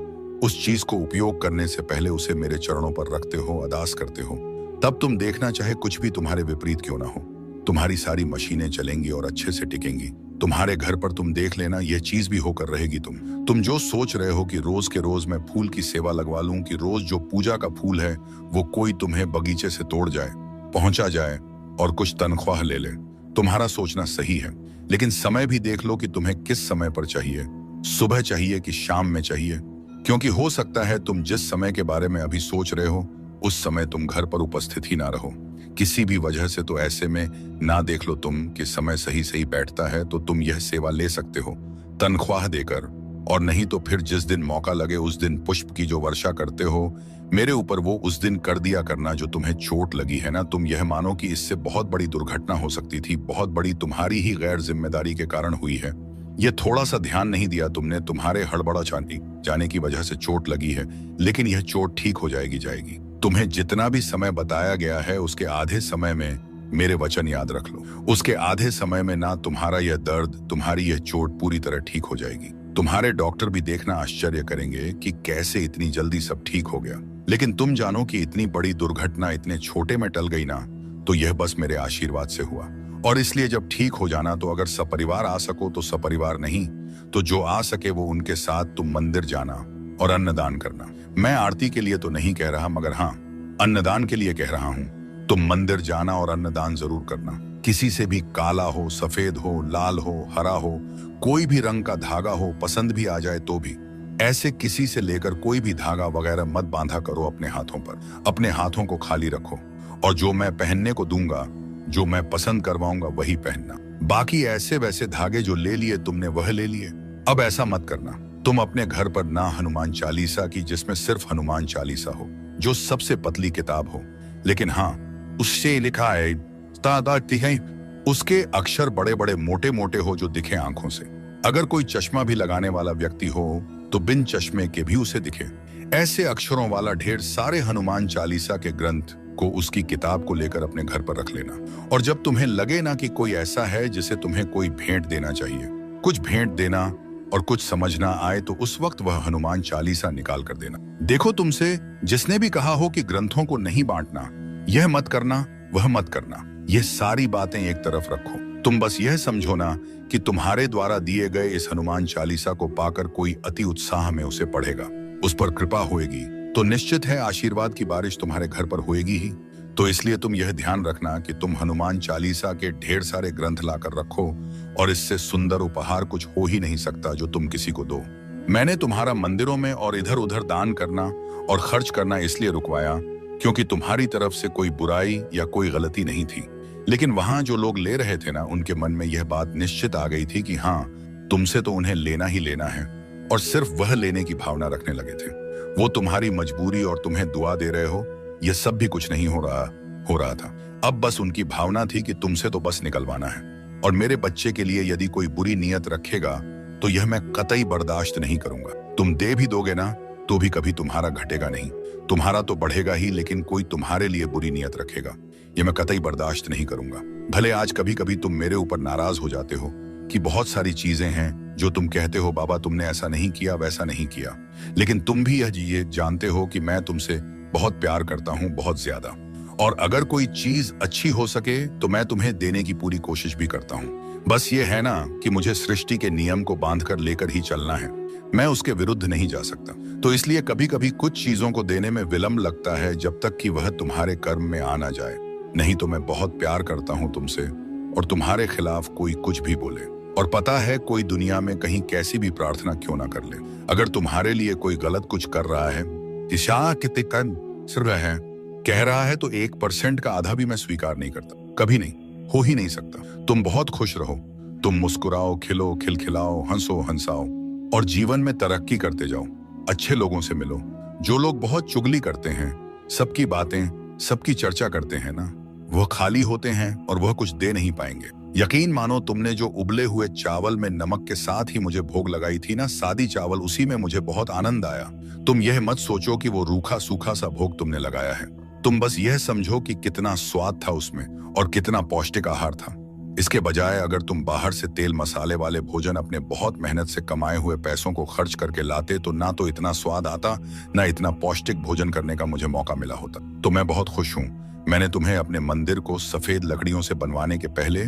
Speaker 1: उस चीज को उपयोग करने से पहले उसे मेरे चरणों पर रखते हो, अरदास करते हो, तब तुम देखना, चाहे कुछ भी तुम्हारे विपरीत क्यों ना हो, तुम्हारी सारी मशीनें चलेंगी और अच्छे से टिकेंगी। तुम्हारे घर पर तुम देख लेना, यह चीज भी होकर रहेगी। तुम जो सोच रहे हो कि रोज के रोज मैं फूल की सेवा लगवा लूं, कि रोज जो पूजा का फूल है वो कोई तुम्हें बगीचे से तोड़ जाए, पहुंचा जाए और कुछ तनख्वाह ले ले, तुम्हारा सोचना सही है। लेकिन समय भी देख लो कि तुम्हें किस समय पर चाहिए, सुबह चाहिए कि शाम में चाहिए, क्योंकि हो सकता है तुम जिस समय के बारे में अभी सोच रहे हो उस समय तुम घर पर उपस्थित ही ना रहो, किसी भी वजह से। तो ऐसे में ना देख लो तुम कि समय सही सही बैठता है, तो तुम यह सेवा ले सकते हो तनख्वाह देकर, और नहीं तो फिर जिस दिन मौका लगे उस दिन पुष्प की जो वर्षा करते हो मेरे ऊपर, वो उस दिन कर दिया करना। जो तुम्हें चोट लगी है ना, तुम यह मानो कि इससे बहुत बड़ी दुर्घटना हो सकती थी, बहुत बड़ी, तुम्हारी ही गैर जिम्मेदारी के कारण हुई है। ये थोड़ा सा ध्यान नहीं दिया तुमने, तुम्हारे हड़बड़ा जाने की वजह से चोट लगी है। लेकिन यह चोट ठीक हो जाएगी। तुम्हें जितना भी समय बताया गया है उसके आधे समय में मेरे वचन याद रख लो, उसके आधे समय में ना तुम्हारा यह दर्द, तुम्हारी यह चोट पूरी तरह ठीक हो जाएगी। तुम्हारे डॉक्टर भी देखना आश्चर्य करेंगे कि कैसे इतनी जल्दी सब ठीक हो गया। लेकिन तुम जानो कि इतनी बड़ी दुर्घटना इतने छोटे में टल गई ना, तो यह बस मेरे आशीर्वाद से हुआ। और इसलिए जब ठीक हो जाना, तो अगर सपरिवार आ सको तो सपरिवार, नहीं तो जो आ सके वो उनके साथ तुम मंदिर जाना और अन्नदान करना। मैं आरती के लिए तो नहीं कह रहा, मगर हाँ, अन्नदान के लिए कह रहा हूं। तुम मंदिर जाना और अन्नदान जरूर करना। किसी से भी काला हो, सफेद हो, लाल हो, हरा हो, कोई भी रंग का धागा हो, पसंद भी आ जाए तो भी, ऐसे किसी से लेकर कोई भी धागा वगैरह मत बांधा करो अपने हाथों पर। अपने हाथों को खाली रखो, और जो मैं पहनने को दूंगा, जो मैं पसंद करवाऊंगा वही पहनना। बाकी ऐसे वैसे धागे जो ले लिए तुमने वह ले लिए। अब ऐसा मत करना, तुम अपने घर पर ना हनुमान चालीसा की, जिसमें सिर्फ हनुमान चालीसा हो, जो सबसे पतली किताब हो, लेकिन हाँ उससे लिखा है उसके अक्षर बड़े बड़े मोटे मोटे हो, जो दिखे आंखों से। अगर कोई चश्मा भी लगाने वाला व्यक्ति हो तो बिन चश्मे के भी उसे दिखे। ऐसे अक्षरों वाला ढेर सारे हनुमान चालीसा के ग्रंथ को, उसकी किताब को लेकर अपने घर पर रख लेना। और जब तुम्हें लगे ना कि कोई ऐसा है जिसे तुम्हें कोई भेंट देना चाहिए, कुछ भेंट देना और कुछ समझना आए, तो उस वक्त वह हनुमान चालीसा निकाल कर देना। देखो, तुमसे जिसने भी कहा हो कि ग्रंथों को नहीं बांटना, यह मत करना, वह मत करना, ये सारी बातें एक तरफ रखो। तुम बस यह समझो ना कि तुम्हारे द्वारा दिए गए इस हनुमान चालीसा को पाकर कोई अति उत्साह में उसे पढ़ेगा, उस पर कृपा होएगी, तो निश्चित है आशीर्वाद की बारिश तुम्हारे घर पर होएगी ही। तो इसलिए तुम यह ध्यान रखना कि तुम हनुमान चालीसा के ढेर सारे ग्रंथ लाकर रखो, और इससे सुंदर उपहार कुछ हो ही नहीं सकता जो तुम किसी को दो। मैंने तुम्हारा मंदिरों में और इधर उधर दान करना और खर्च करना इसलिए रुकवाया क्योंकि तुम्हारी तरफ से कोई बुराई या कोई गलती नहीं थी। लेकिन वहां जो लोग ले रहे थे ना, उनके मन में यह बात निश्चित आ गई थी कि हाँ, तुमसे तो उन्हें लेना ही लेना है, और सिर्फ वह लेने की भावना रखने लगे थे। वो तुम्हारी मजबूरी और तुम्हें दुआ दे रहे हो, यह सब भी कुछ नहीं हो रहा था। अब बस उनकी भावना थी कि तुमसे तो बस निकलवाना है। और मेरे बच्चे के लिए यदि कोई बुरी नीयत रखेगा तो यह मैं कतई बर्दाश्त नहीं करूंगा। तुम दे भी दोगे ना तो भी कभी तुम्हारा घटेगा नहीं, तुम्हारा तो बढ़ेगा ही, लेकिन कोई तुम्हारे लिए बुरी नीयत रखेगा, यह मैं कतई बर्दाश्त नहीं करूंगा। भले आज कभी कभी तुम मेरे ऊपर नाराज हो जाते हो कि बहुत सारी चीजें हैं जो तुम कहते हो, बाबा तुमने ऐसा नहीं किया, वैसा नहीं किया, लेकिन तुम भी ये जानते हो कि मैं तुमसे बहुत प्यार करता हूं, बहुत ज्यादा। और अगर कोई चीज अच्छी हो सके तो मैं तुम्हें देने की पूरी कोशिश भी करता हूं। बस ये है ना कि मुझे सृष्टि के नियम को बांधकर लेकर ही चलना है, मैं उसके विरुद्ध नहीं जा सकता। तो इसलिए कभी कभी कुछ चीजों को देने में विलंब लगता है जब तक कि वह तुम्हारे कर्म में आ ना जाए। नहीं तो मैं बहुत प्यार करता हूं तुमसे और तुम्हारे खिलाफ कोई कुछ भी बोले, और पता है कोई दुनिया में कहीं कैसी भी प्रार्थना क्यों ना कर ले, अगर तुम्हारे लिए कोई गलत कुछ कर रहा है, दिशा कितने कन सिर है कह रहा है, तो 1% का आधा भी मैं स्वीकार नहीं करता। कभी नहीं, हो ही नहीं सकता। तुम बहुत खुश रहो, तुम मुस्कुराओ, खिलो, खिलखिलाओ, हंसो, हंसाओ और जीवन में तरक्की करते जाओ। अच्छे लोगों से मिलो। जो लोग बहुत चुगली करते हैं, सबकी बातें, सबकी चर्चा करते हैं ना, वह खाली होते हैं और वह कुछ दे नहीं पाएंगे। यकीन मानो, तुमने जो उबले हुए चावल में नमक के साथ ही मुझे भोग लगाई थी ना, सादी चावल, उसी में मुझे बहुत आनंद आया। तुम यह मत सोचो कि वो रूखा सूखा सा भोग तुमने लगाया है। तुम बस यह समझो कि कितना स्वाद था उसमें और कितना पौष्टिक आहार था। इसके बजाय अगर तुम बाहर से तेल मसाले वाले भोजन अपने बहुत मेहनत से कमाए हुए पैसों को खर्च करके लाते, तो ना तो इतना स्वाद आता, ना इतना पौष्टिक भोजन करने का मुझे मौका मिला होता। तो मैं बहुत खुश हूँ मैंने तुम्हें अपने मंदिर को सफेद लकड़ियों से बनवाने के पहले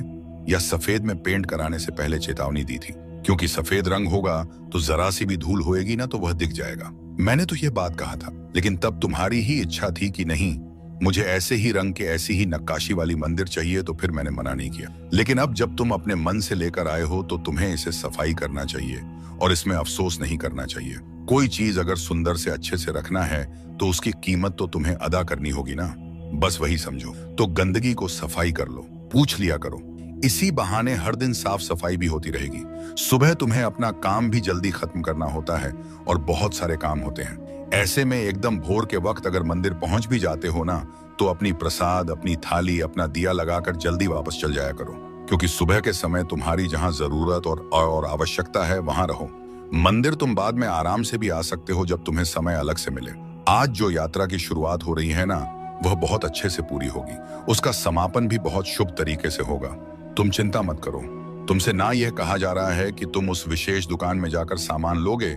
Speaker 1: या सफेद में पेंट कराने से पहले चेतावनी दी थी, क्योंकि सफेद रंग होगा तो जरा सी भी धूल होएगी ना तो वह दिख जाएगा। मैंने तो यह बात कहा था, लेकिन तब तुम्हारी ही इच्छा थी कि नहीं, मुझे ऐसे ही रंग के, ऐसी ही नक्काशी वाली मंदिर चाहिए, तो फिर मैंने मना नहीं किया। लेकिन अब जब तुम अपने मन से लेकर आए हो तो तुम्हें इसे सफाई करना चाहिए और इसमें अफसोस नहीं करना चाहिए। कोई चीज अगर सुंदर से अच्छे से रखना है तो उसकी कीमत तो तुम्हें अदा करनी होगी ना, बस वही समझो। तो गंदगी को सफाई कर लो, पूछ लिया करो। इसी बहाने हर दिन साफ सफाई भी होती रहेगी। सुबह तुम्हें अपना काम भी जल्दी खत्म करना होता है और बहुत सारे काम होते हैं। ऐसे में एकदम भोर के वक्त अगर मंदिर पहुंच भी जाते हो ना, तो अपनी प्रसाद, अपनी थाली, अपना दिया लगाकर जल्दी वापस चल जाया करो, क्योंकि सुबह के समय तुम्हारी जहां जरूरत और आवश्यकता है वहां रहो। मंदिर तुम बाद में आराम से भी आ सकते हो जब तुम्हें समय अलग से मिले। आज जो यात्रा की शुरुआत हो रही है ना, वह बहुत अच्छे से पूरी होगी। उसका समापन भी बहुत शुभ तरीके से होगा। तुम चिंता मत करो। तुमसे ना यह कहा जा रहा है कि तुम उस विशेष दुकान में जाकर सामान लोगे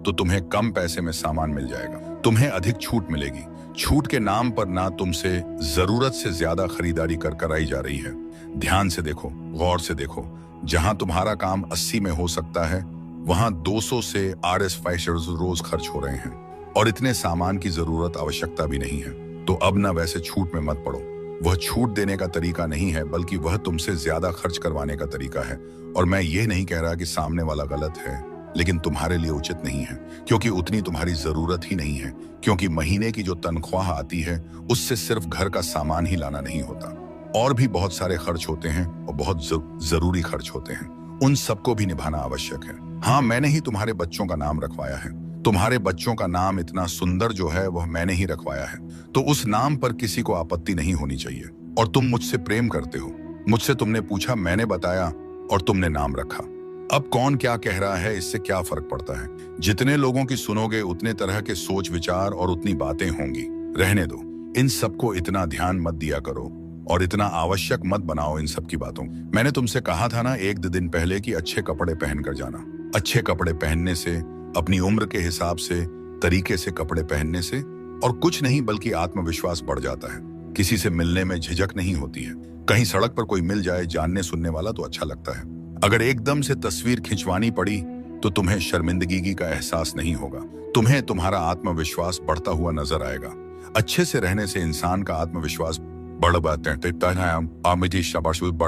Speaker 1: तो तुम्हें कम पैसे में सामान मिल जाएगा। तुम्हें अधिक छूट मिलेगी। छूट के नाम पर ना तुमसे जरूरत से ज्यादा खरीदारी कर कराई जा रही है। ध्यान से देखो, गौर से देखो। जहां तुम्हारा काम 80 में हो सकता है, वहां 200 से RS5 रोज खर्च हो रहे हैं और इतने सामान की जरूरत, आवश्यकता भी नहीं है। तो अब ना वैसे छूट में मत पड़ो। वह छूट देने का तरीका नहीं है, बल्कि वह तुमसे ज्यादा खर्च करवाने का तरीका है। और मैं ये नहीं कह रहा कि सामने वाला गलत है, लेकिन तुम्हारे लिए उचित नहीं है, क्योंकि उतनी तुम्हारी जरूरत ही नहीं है। क्योंकि महीने की जो तनख्वाह आती है, उससे सिर्फ घर का सामान ही लाना नहीं होता, और भी बहुत सारे खर्च होते हैं और बहुत जरूरी खर्च होते हैं। उन सबको भी निभाना आवश्यक है। हाँ, मैंने ही तुम्हारे बच्चों का नाम रखवाया है। तुम्हारे बच्चों का नाम इतना सुंदर जो है वह मैंने ही रखवाया है, तो उस नाम पर किसी को आपत्ति नहीं होनी चाहिए। और तुम मुझसे प्रेम करते हो। मुझसे तुमने पूछा, मैंने बताया और तुमने नाम रखा। अब कौन क्या कह रहा है, इससे क्या फर्क पड़ता है। जितने लोगों की सुनोगे उतने तरह के सोच विचार और उतनी बातें होंगी। रहने दो, इन सबको इतना ध्यान मत दिया करो और इतना आवश्यक मत बनाओ इन सब की बातों। मैंने तुमसे कहा था ना 1 दिन पहले कि अच्छे कपड़े पहन कर जाना। अच्छे कपड़े पहनने से, अपनी उम्र के हिसाब से, तरीके से कपड़े पहनने से और कुछ नहीं बल्कि आत्मविश्वास बढ़ जाता है। किसी से मिलने में झिझक नहीं होती है। कहीं सड़क पर कोई मिल जाए जानने सुनने वाला तो अच्छा लगता है। अगर एकदम से तस्वीर खिंचवानी पड़ी तो तुम्हें शर्मिंदगी का एहसास नहीं होगा। तुम्हें तुम्हारा आत्मविश्वास बढ़ता हुआ नजर आएगा। अच्छे से रहने से इंसान का आत्मविश्वास बढ़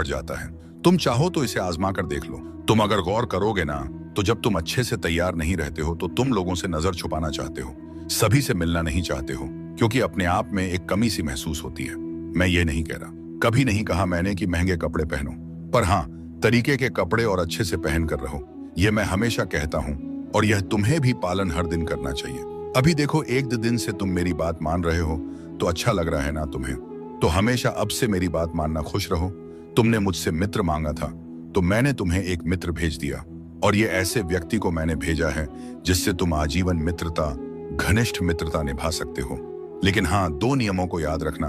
Speaker 1: जाता है। तुम चाहो तो इसे आजमा कर देख लो। तुम अगर गौर करोगे ना, तो जब तुम अच्छे से तैयार नहीं रहते हो तो तुम लोगों से नजर छुपाना चाहते हो, सभी से मिलना नहीं चाहते हो, क्योंकि अपने आप में एक कमी सी महसूस होती है। मैं ये नहीं कह रहा, कभी नहीं कहा मैंने कि महंगे कपड़े पहनो, पर हाँ, तरीके के कपड़े और अच्छे से पहन कर रहो। यह मैं हमेशा कहता हूँ और यह तुम्हें भी पालन हर दिन करना चाहिए। अभी देखो, 1 दिन से तुम मेरी बात मान रहे हो तो अच्छा लग रहा है ना तुम्हें। तो हमेशा अब से मेरी बात मानना, खुश रहो। तुमने मुझसे मित्र मांगा था तो मैंने तुम्हें एक मित्र भेज दिया, और ये ऐसे व्यक्ति को मैंने भेजा है जिससे तुम आजीवन मित्रता, घनिष्ठ मित्रता निभा सकते हो। लेकिन हाँ, 2 नियमों को याद रखना,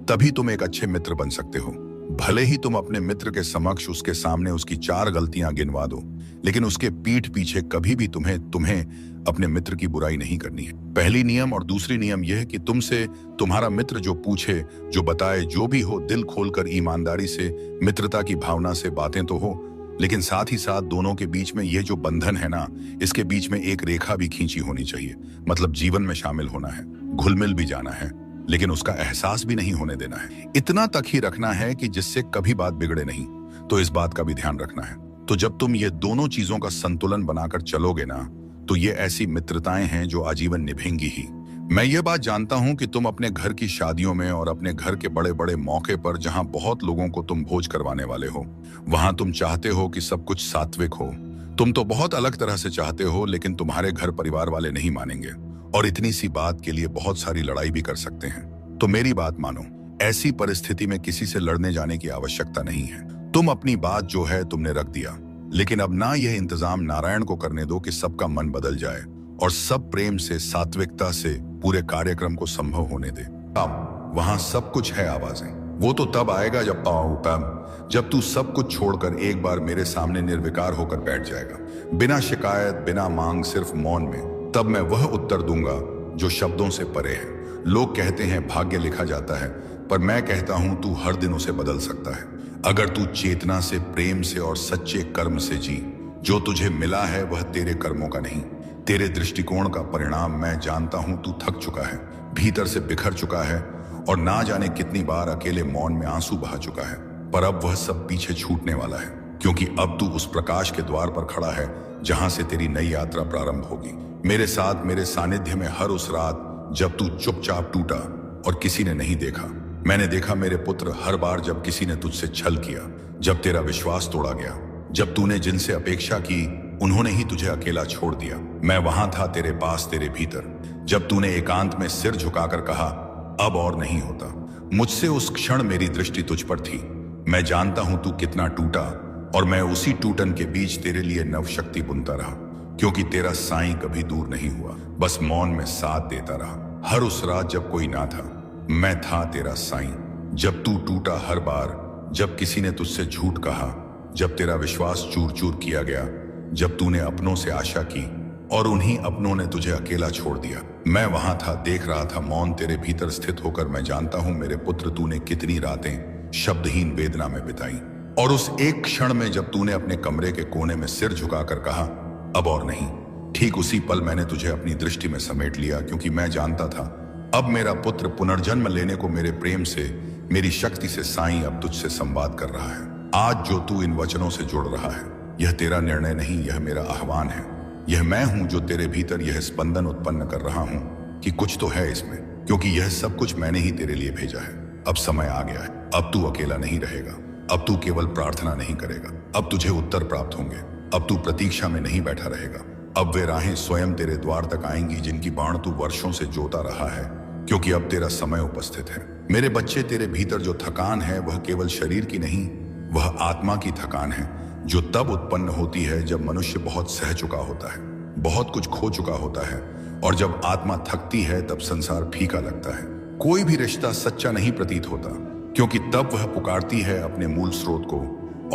Speaker 1: तभी तुम एक अच्छे मित्र बन सकते हो। भले ही तुम अपने मित्र के समक्ष उसके सामने उसकी 4 गलतियां गिनवा दो, लेकिन उसके पीठ पीछे कभी भी तुम्हें अपने मित्र की बुराई नहीं करनी है। पहली नियम। और दूसरी नियम यह है कि तुमसे तुम्हारा मित्र जो पूछे, जो बताए, जो भी हो, दिल खोलकर ईमानदारी से, मित्रता की भावना से बातें तो हो, लेकिन साथ ही साथ दोनों के बीच में ये जो बंधन है ना, इसके बीच में एक रेखा भी खींची होनी चाहिए। मतलब जीवन में शामिल होना है, घुल मिल भी जाना है, लेकिन उसका एहसास भी नहीं होने देना है। इतना तक ही रखना है कि जिससे कभी बात बिगड़े नहीं। तो इस बात का भी ध्यान रखना है। तो जब तुम ये दोनों चीजों का संतुलन बनाकर चलोगे ना, तो ये ऐसी मित्रताएं हैं जो आजीवन निभेंगी ही। मैं ये बात जानता हूं कि तुम अपने घर की शादियों में और अपने घर के बड़े बड़े मौके पर, जहां बहुत लोगों को तुम भोज करवाने वाले हो, वहां तुम चाहते हो कि सब कुछ सात्विक हो। तुम तो बहुत अलग तरह से चाहते हो, लेकिन तुम्हारे घर परिवार वाले नहीं मानेंगे और इतनी सी बात के लिए बहुत सारी लड़ाई भी कर सकते हैं। तो मेरी बात मानो, ऐसी परिस्थिति में किसी से लड़ने जाने की आवश्यकता नहीं है। तुम अपनी बात जो है तुमने रख दिया, लेकिन अब ना यह इंतजाम नारायण को करने दो कि सबका मन बदल जाए और सब प्रेम से, सात्विकता से पूरे कार्यक्रम को संभव होने दे। अब वहां सब कुछ है आवाजें, वो तो तब आएगा जब तू सब कुछ छोड़कर एक बार मेरे सामने निर्विकार होकर बैठ जाएगा, बिना शिकायत, बिना मांग, सिर्फ मौन में। तब मैं वह उत्तर दूंगा जो शब्दों से परे है। लोग कहते हैं भाग्य लिखा जाता है, पर मैं कहता हूं तू हर दिन उसे बदल सकता है। अगर तू चेतना से, प्रेम से और सच्चे कर्म से जी। जो तुझे मिला है वह तेरे कर्मों का नहीं, तेरे दृष्टिकोण का परिणाम। मैं जानता हूं तू थक चुका है, भीतर से बिखर चुका है और ना जाने कितनी बार अकेले मौन में आंसू बहा चुका है। पर अब वह सब पीछे छूटने वाला है, क्योंकि अब तू उस प्रकाश के द्वार पर खड़ा है जहां से तेरी नई यात्रा प्रारंभ होगी। मेरे साथ, मेरे सानिध्य में हर उस रात जब तू चुपचाप टूटा और किसी ने नहीं देखा। मैंने देखा मेरे पुत्र, हर बार जब किसी ने तुझसे छल किया, जब तेरा विश्वास तोड़ा गया, जब तूने जिनसे अपेक्षा की उन्होंने ही तुझे अकेला छोड़ दिया। मैं वहां था तेरे पास, तेरे भीतर, जब तूने एकांत में सिर झुकाकर कहा अब और नहीं होता। मुझसे उस क्षण मेरी दृष्टि तुझ पर थी। मैं जानता हूं तू कितना टूटा और मैं उसी टूटन के बीच तेरे लिए नवशक्ति बुनता रहा, क्योंकि तेरा साईं कभी दूर नहीं हुआ, बस मौन में साथ देता रहा। हर उस रात जब कोई ना था, मैं था तेरा साईं। जब तू टूटा, हर बार जब किसी ने तुझसे झूठ कहा, जब तेरा विश्वास चूर चूर किया गया, जब तूने अपनों से आशा की और उन्हीं अपनों ने तुझे अकेला छोड़ दिया, मैं वहां था, देख रहा था, मौन तेरे भीतर स्थित होकर। मैं जानता हूं मेरे पुत्र, तूने कितनी रातें शब्दहीन वेदना में बिताई, और उस एक क्षण में जब तूने अपने कमरे के कोने में सिर झुकाकर कहा अब और नहीं, ठीक उसी पल मैंने तुझे अपनी दृष्टि में समेट लिया, क्योंकि मैं जानता था अब मेरा पुत्र पुनर्जन्म लेने को मेरे प्रेम से, मेरी शक्ति से साईं अब तुझसे संवाद कर रहा है। आज जो तू इन वचनों से जुड़ रहा है, यह तेरा निर्णय नहीं, यह मेरा आह्वान है। यह मैं हूं जो तेरे भीतर यह स्पंदन उत्पन्न कर रहा हूं कि कुछ तो है इसमें, क्योंकि यह सब कुछ मैंने ही तेरे लिए भेजा है। अब समय आ गया है, अब तू अकेला नहीं रहेगा, अब तू केवल प्रार्थना नहीं करेगा, अब तुझे उत्तर प्राप्त होंगे, अब तू प्रतीक्षा में नहीं बैठा रहेगा। अब वे राहें स्वयं तेरे द्वार तक आएंगी जिनकी बाण तू वर्षों से जोता रहा है, क्योंकि अब तेरा समय उपस्थित है। मेरे बच्चे, तेरे भीतर जो थकान है वह केवल शरीर की नहीं, वह आत्मा की थकान है, जो तब उत्पन्न होती है जब मनुष्य बहुत सह चुका होता है, बहुत कुछ खो चुका होता है, और जब आत्मा थकती है तब संसार फीका लगता है। कोई भी रिश्ता सच्चा नहीं प्रतीत होता, क्योंकि तब वह पुकारती है अपने मूल स्रोत को,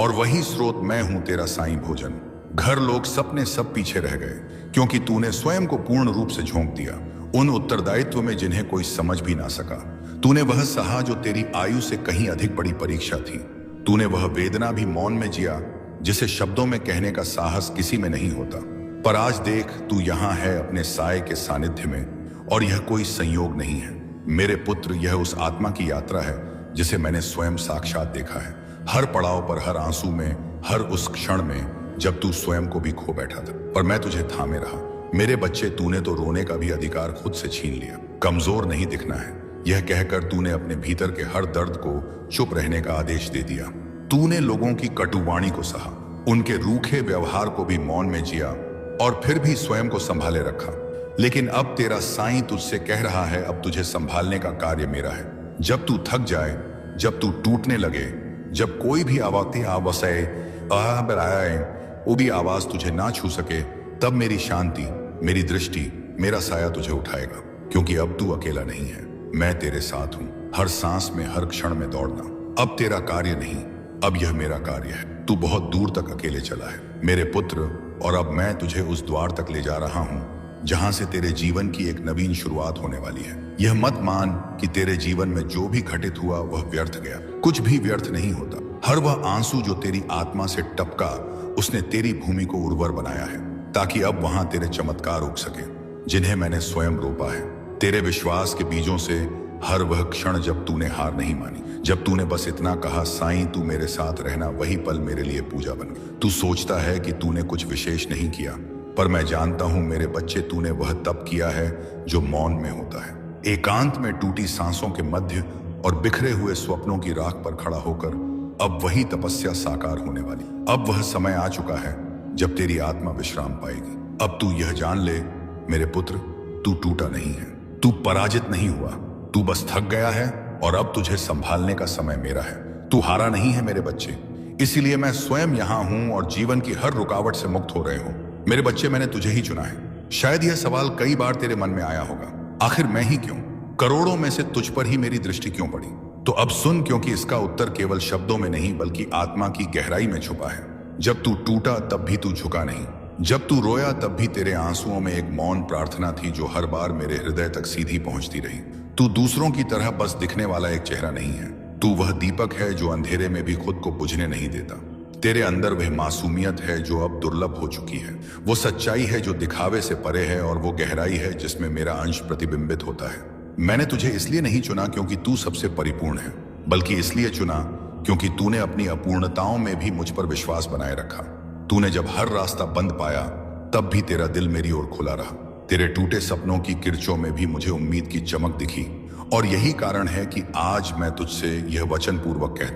Speaker 1: और वही स्रोत मैं हूं, तेरा साईं भोजन। घर, लोग, सपने सब पीछे रह गए, क्योंकि तूने स्वयं को पूर्ण रूप से झोंक दिया उन उत्तरदायित्व में जिन्हें कोई समझ भी ना सका। तूने वह सहा जो तेरी आयु से कहीं अधिक बड़ी परीक्षा थी। तूने वह वेदना भी मौन में जिया जिसे शब्दों में कहने का साहस किसी में नहीं होता। पर आज देख, तू यहां है अपने साए के सानिध्य में, और यह कोई संयोग नहीं है मेरे पुत्र, यह उस आत्मा की यात्रा है जिसे मैंने स्वयं साक्षात देखा है। हर पड़ाव पर, हर आंसू में, हर उस क्षण में जब तू स्वयं को भी खो बैठा था, पर मैं तुझे थामे रहा। मेरे बच्चे, तूने तो रोने का भी अधिकार खुद से छीन लिया। कमजोर नहीं दिखना है, यह कहकर तूने अपने भीतर के हर दर्द को चुप रहने का आदेश दे दिया। तूने लोगों की कटुवाणी को सहा, उनके रूखे व्यवहार को भी मौन में जिया, और फिर भी स्वयं को संभाले रखा। लेकिन अब तेरा साईं तुझसे कह रहा है, अब तुझे संभालने का कार्य मेरा है। जब तू थक जाए, जब तू टूटने लगे, जब कोई भी वो भी आवाज तुझे ना छू सके, तब मेरी शांति, मेरी दृष्टि, मेरा साया तुझे उठाएगा, क्योंकि अब तू अकेला नहीं है, मैं तेरे साथ हूं। हर सांस में, हर क्षण में दौड़ना अब तेरा कार्य नहीं, अब यह मेरा कार्य है। तू बहुत दूर तक अकेले चला है मेरे पुत्र, और अब मैं तुझे उस द्वार तक ले जा रहा हूं जहां से तेरे जीवन की एक नवीन शुरुआत होने वाली है। यह मत मान कि तेरे जीवन में जो भी घटित हुआ वह व्यर्थ गया। कुछ भी व्यर्थ नहीं होता। हर वह आंसू जो तेरी आत्मा से टपका, उसने तेरी भूमि को उर्वर बनाया है, ताकि अब वहां तेरे चमत्कार उग सके, जिन्हें मैंने स्वयं रोपा है। तेरे विश्वास के बीजों से हर वह क्षण जब तूने हार नहीं मानी, जब तूने बस इतना कहा, साईं तू मेरे साथ रहना, वही पल मेरे लिए पूजा बन गई। तू सोचता है कि तूने कुछ विशेष नहीं किया, पर मैं जानता हूं मेरे बच्चे, तूने वह तप किया है जो मौन में होता है, एकांत में टूटी सांसों के मध्य और बिखरे हुए स्वप्नों की राख पर खड़ा होकर। अब वही तपस्या साकार होने वाली। अब वह समय आ चुका है जब तेरी आत्मा विश्राम पाएगी। अब तू यह जान ले मेरे पुत्र, तू टूटा नहीं है, तू पराजित नहीं हुआ, तू बस थक गया है और अब तुझे संभालने का समय मेरा है। तू हारा नहीं है मेरे बच्चे, इसीलिए मैं स्वयं यहां हूं और जीवन की हर रुकावट से मुक्त हो रहे हो। मेरे बच्चे, मैंने तुझे ही चुना है। शायद यह सवाल कई बार तेरे मन में आया होगा, आखिर मैं ही क्यों? करोड़ों में से तुझ पर ही मेरी दृष्टि क्यों पड़ी? तो अब सुन, क्योंकि इसका उत्तर केवल शब्दों में नहीं बल्कि आत्मा की गहराई में छुपा है। जब तू टूटा तब भी तू झुका नहीं, जब तू रोया तब भी तेरे आंसुओं में एक मौन प्रार्थना थी जो हर बार मेरे हृदय तक सीधी पहुंचती रही। तू दूसरों की तरह बस दिखने वाला एक चेहरा नहीं है, तू वह दीपक है जो अंधेरे में भी खुद को बुझने नहीं देता। तेरे अंदर वह मासूमियत है जो अब दुर्लभ हो चुकी है, वो सच्चाई है जो दिखावे से परे है, और वो गहराई है जिसमें मेरा अंश प्रतिबिंबित होता है। मैंने तुझे इसलिए नहीं चुना क्योंकि तू सबसे परिपूर्ण है, बल्कि इसलिए चुना क्योंकि तूने अपनी अपूर्णताओं में भी मुझ पर विश्वास बनाए रखा। तूने जब हर रास्ता बंद पाया तब भी तेरा दिल मेरी ओर खुला रहा। तेरे टूटे सपनों की किरचों में भी मुझे उम्मीद की चमक दिखी, और यही कारण है कि आज मैं तुझसे यह वचन पूर्वक कहता